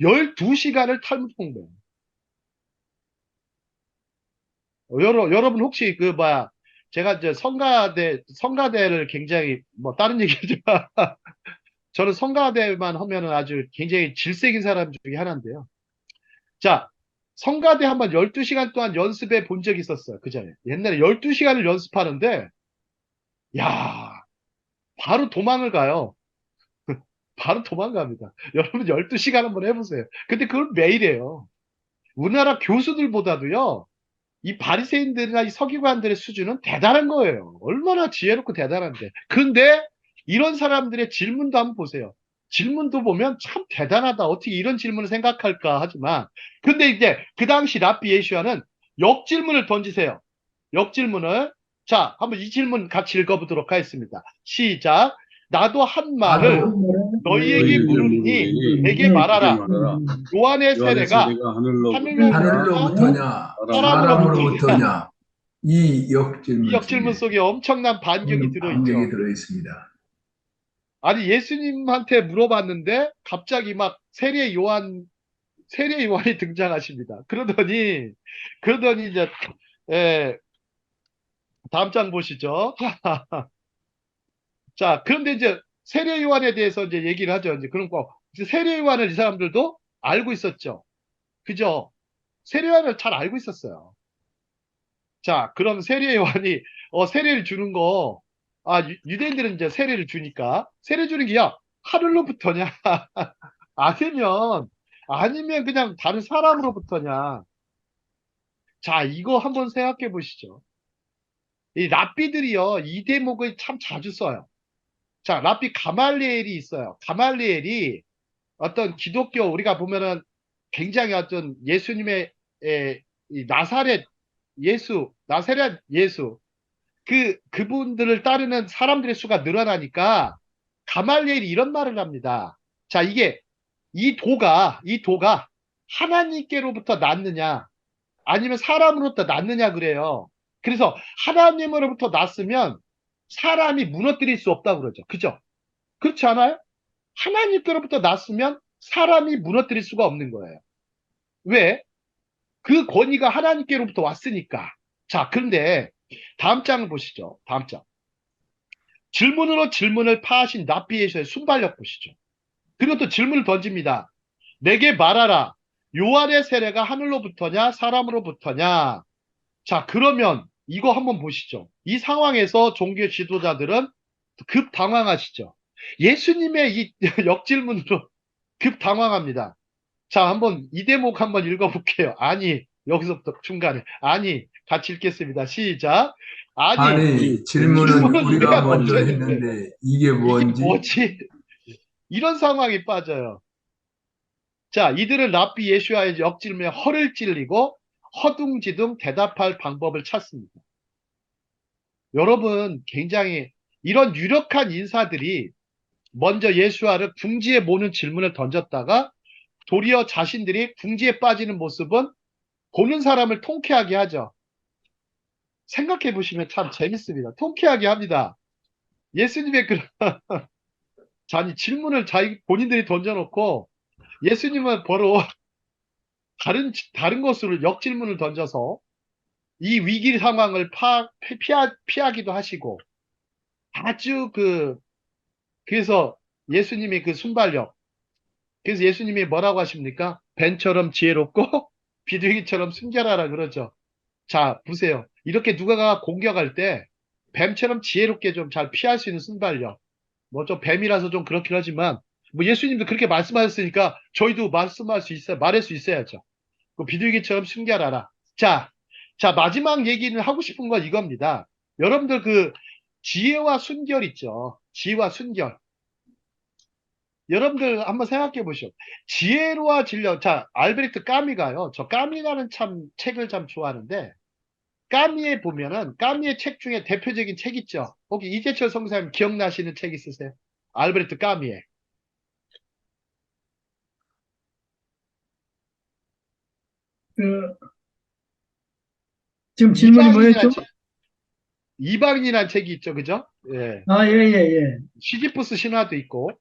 12시간을 탈무드 공부해요. 여러분 혹시 제가 이제 성가대를 굉장히, 다른 얘기지만, 저는 성가대만 하면은 아주 굉장히 질색인 사람 중에 하나인데요. 자, 성가대 한번 12시간 동안 연습해 본 적이 있었어요. 그 전에. 옛날에 12시간을 연습하는데, 야, 바로 도망을 가요. 바로 도망갑니다. 여러분 12시간 한번 해보세요. 근데 그걸 매일 해요. 우리나라 교수들보다도요, 이 바리새인들이나 이 서기관들의 수준은 대단한 거예요. 얼마나 지혜롭고 대단한데. 근데 이런 사람들의 질문도 한번 보세요. 질문도 보면 참 대단하다. 어떻게 이런 질문을 생각할까 하지만, 근데 이제 그 당시 랍비 예슈아는 역질문을 던지세요. 역질문을. 자, 한번 이 질문 같이 읽어보도록 하겠습니다. 시작. 나도 한 말을 너희에게 너희에게 물으니 물으니 내게 말하라. 말하라. 요한의 요한의 세례가 세례가 하늘로부터냐 하늘로부터냐 하늘로부터냐, 사람으로부터냐. 사람으로부터냐, 이 이 역질문 역질문 중에 속에 엄청난 반격이 반격이 들어있죠. 들어있습니다. 아니, 예수님한테 물어봤는데 갑자기 막 세례 요한이 등장하십니다. 그러더니 이제, 예, 다음 장 보시죠. 자, 그런데 이제 세례 요한에 대해서 이제 얘기를 하죠. 이제 그런 거. 세례 요한을 이 사람들도 알고 있었죠. 그죠? 세례 요한을 잘 알고 있었어요. 자, 그럼 세례 요한이, 세례를 주는 거, 유대인들은 이제 세례를 주니까, 세례 주는 게, 야, 하늘로부터냐? 아니면 그냥 다른 사람으로부터냐? 자, 이거 한번 생각해 보시죠. 이 랍비들이요, 이 대목을 참 자주 써요. 자, 랍비 가말리엘이 있어요. 가말리엘이 어떤 기독교, 우리가 보면은 굉장히 어떤 예수님의, 이 나사렛 예수, 그분들을 따르는 사람들의 수가 늘어나니까 가말리엘이 이런 말을 합니다. 자, 이 도가 하나님께로부터 났느냐, 아니면 사람으로부터 났느냐 그래요. 그래서 하나님으로부터 났으면 사람이 무너뜨릴 수 없다고 그러죠. 그죠? 그렇지 않아요? 하나님께로부터 났으면 사람이 무너뜨릴 수가 없는 거예요. 왜? 그 권위가 하나님께로부터 왔으니까. 자, 그런데 다음 장을 보시죠. 다음 장. 질문으로 질문을 파하신 랍비에서의 순발력 보시죠. 그리고 또 질문을 던집니다. 내게 말하라. 요한의 세례가 하늘로부터냐 사람으로부터냐. 자, 그러면 이거 한번 보시죠. 이 상황에서 종교 지도자들은 급 당황하시죠. 예수님의 이 역질문으로 급 당황합니다. 자, 한번 이 대목 한번 읽어볼게요. 아니, 여기서부터 중간에. 아니, 같이 읽겠습니다. 시작. 아니, 질문은 질문은 우리가 우리가 먼저 먼저 했는데 했는데 이게 이게 뭔지 뭐지? 이런 상황이 빠져요. 자, 이들은 랍비 예수와의 역질문에 허를 찔리고 허둥지둥 대답할 방법을 찾습니다. 여러분, 굉장히 이런 유력한 인사들이 먼저 예수와를 궁지에 모는 질문을 던졌다가 도리어 자신들이 궁지에 빠지는 모습은 보는 사람을 통쾌하게 하죠. 생각해 보시면 참 재밌습니다. 통쾌하게 합니다. 예수님의 아니, 질문을 본인들이 던져놓고 예수님은 바로 다른 것으로 역질문을 던져서 이 위기 상황을 피하기도 하시고 아주 그래서 예수님이 그 순발력, 그래서 예수님이 뭐라고 하십니까? 뱀처럼 지혜롭고 비둘기처럼 순결하라 그러죠. 자, 보세요. 이렇게 누가가 공격할 때 뱀처럼 지혜롭게 좀 잘 피할 수 있는 순발력. 뭐 좀 뱀이라서 좀 그렇긴 하지만 뭐 예수님도 그렇게 말씀하셨으니까 저희도 말씀할 수 있어요. 말할 수 있어야죠. 그 비둘기처럼 순결하라. 자, 자, 마지막 얘기는 하고 싶은 건 이겁니다. 여러분들 그 지혜와 순결 있죠. 지혜와 순결. 여러분들 한번 생각해 보시오. 지혜로와 진려. 자, 알베르트 까미가요. 저 까미라는 참 책을 참 좋아하는데 까미에 보면은 까미의 책 중에 대표적인 책 있죠. 혹시 이재철 성사님 기억나시는 책 있으세요? 알베르트 까미의 그, 지금 질문이 이방인이라는 뭐였죠? 책, 이방인이라는 책이 있죠, 그죠? 예. 아, 예, 예, 예. 시지프스 신화도 있고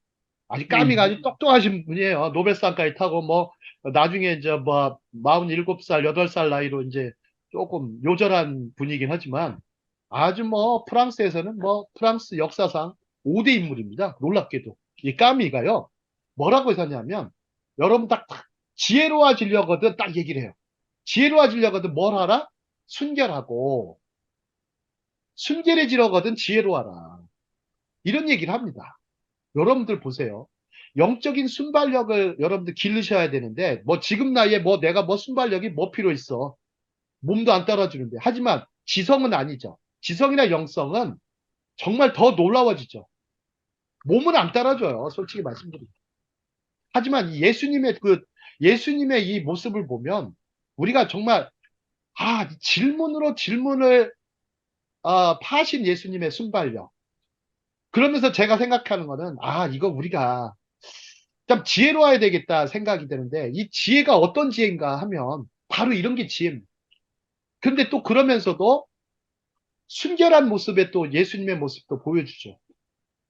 아주 까미가 음. 아주 똑똑하신 분이에요. 노벨상까지 타고 뭐 나중에 이제 뭐 47살, 8살 나이로 이제 조금 요절한 분이긴 하지만 아주 뭐 프랑스에서는 뭐 프랑스 역사상 5대 인물입니다. 놀랍게도. 이 까미가요. 뭐라고 했었냐면 여러분 딱 지혜로워지려거든 딱 얘기를 해요. 지혜로워지려거든 뭘 하라? 순결하고 순결해지려거든 지혜로워라. 이런 얘기를 합니다. 여러분들 보세요. 영적인 순발력을 여러분들 기르셔야 되는데, 뭐 지금 나이에 뭐 내가 뭐 순발력이 뭐 필요 있어. 몸도 안 따라주는데. 하지만 지성은 아니죠. 지성이나 영성은 정말 더 놀라워지죠. 몸은 안 따라줘요. 솔직히 말씀드립니다. 하지만 이 예수님의 이 모습을 보면 우리가 정말, 이 질문으로 질문을, 파신 예수님의 순발력. 그러면서 제가 생각하는 거는, 이거 우리가 참 지혜로워야 되겠다 생각이 드는데 이 지혜가 어떤 지혜인가 하면 바로 이런 게 지혜입니다. 근데 또 그러면서도 순결한 모습의 또 예수님의 모습도 보여주죠.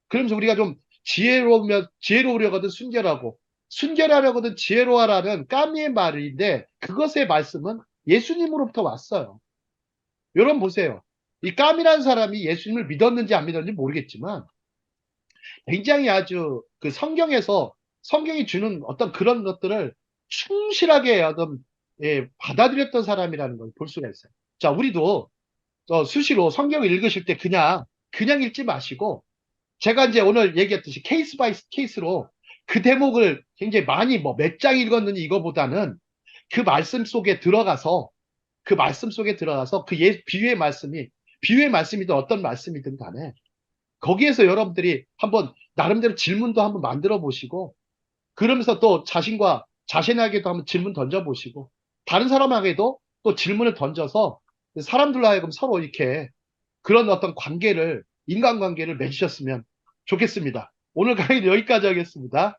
그러면서 우리가 좀 지혜로우려거든 순결하고 순결하려거든 지혜로워라는 까미의 말인데 그것의 말씀은 예수님으로부터 왔어요. 여러분 보세요. 이 까미라는 사람이 예수님을 믿었는지 안 믿었는지 모르겠지만 굉장히 아주 그 성경이 주는 어떤 그런 것들을 충실하게 받아들였던 사람이라는 걸 볼 수가 있어요. 자, 우리도 수시로 성경을 읽으실 때 그냥 읽지 마시고 제가 이제 오늘 얘기했듯이 케이스 바이 케이스로 그 대목을 굉장히 많이 뭐 몇 장 읽었느니 이거보다는 그 말씀 속에 들어가서 그 비유의 말씀이든 어떤 말씀이든 간에 거기에서 여러분들이 한번 나름대로 질문도 한번 만들어 보시고 그러면서 또 자신에게도 한번 질문 던져보시고, 다른 사람에게도 또 질문을 던져서 사람들로 하여금 서로 이렇게 그런 어떤 인간관계를 맺으셨으면 좋겠습니다. 오늘 강의는 여기까지 하겠습니다.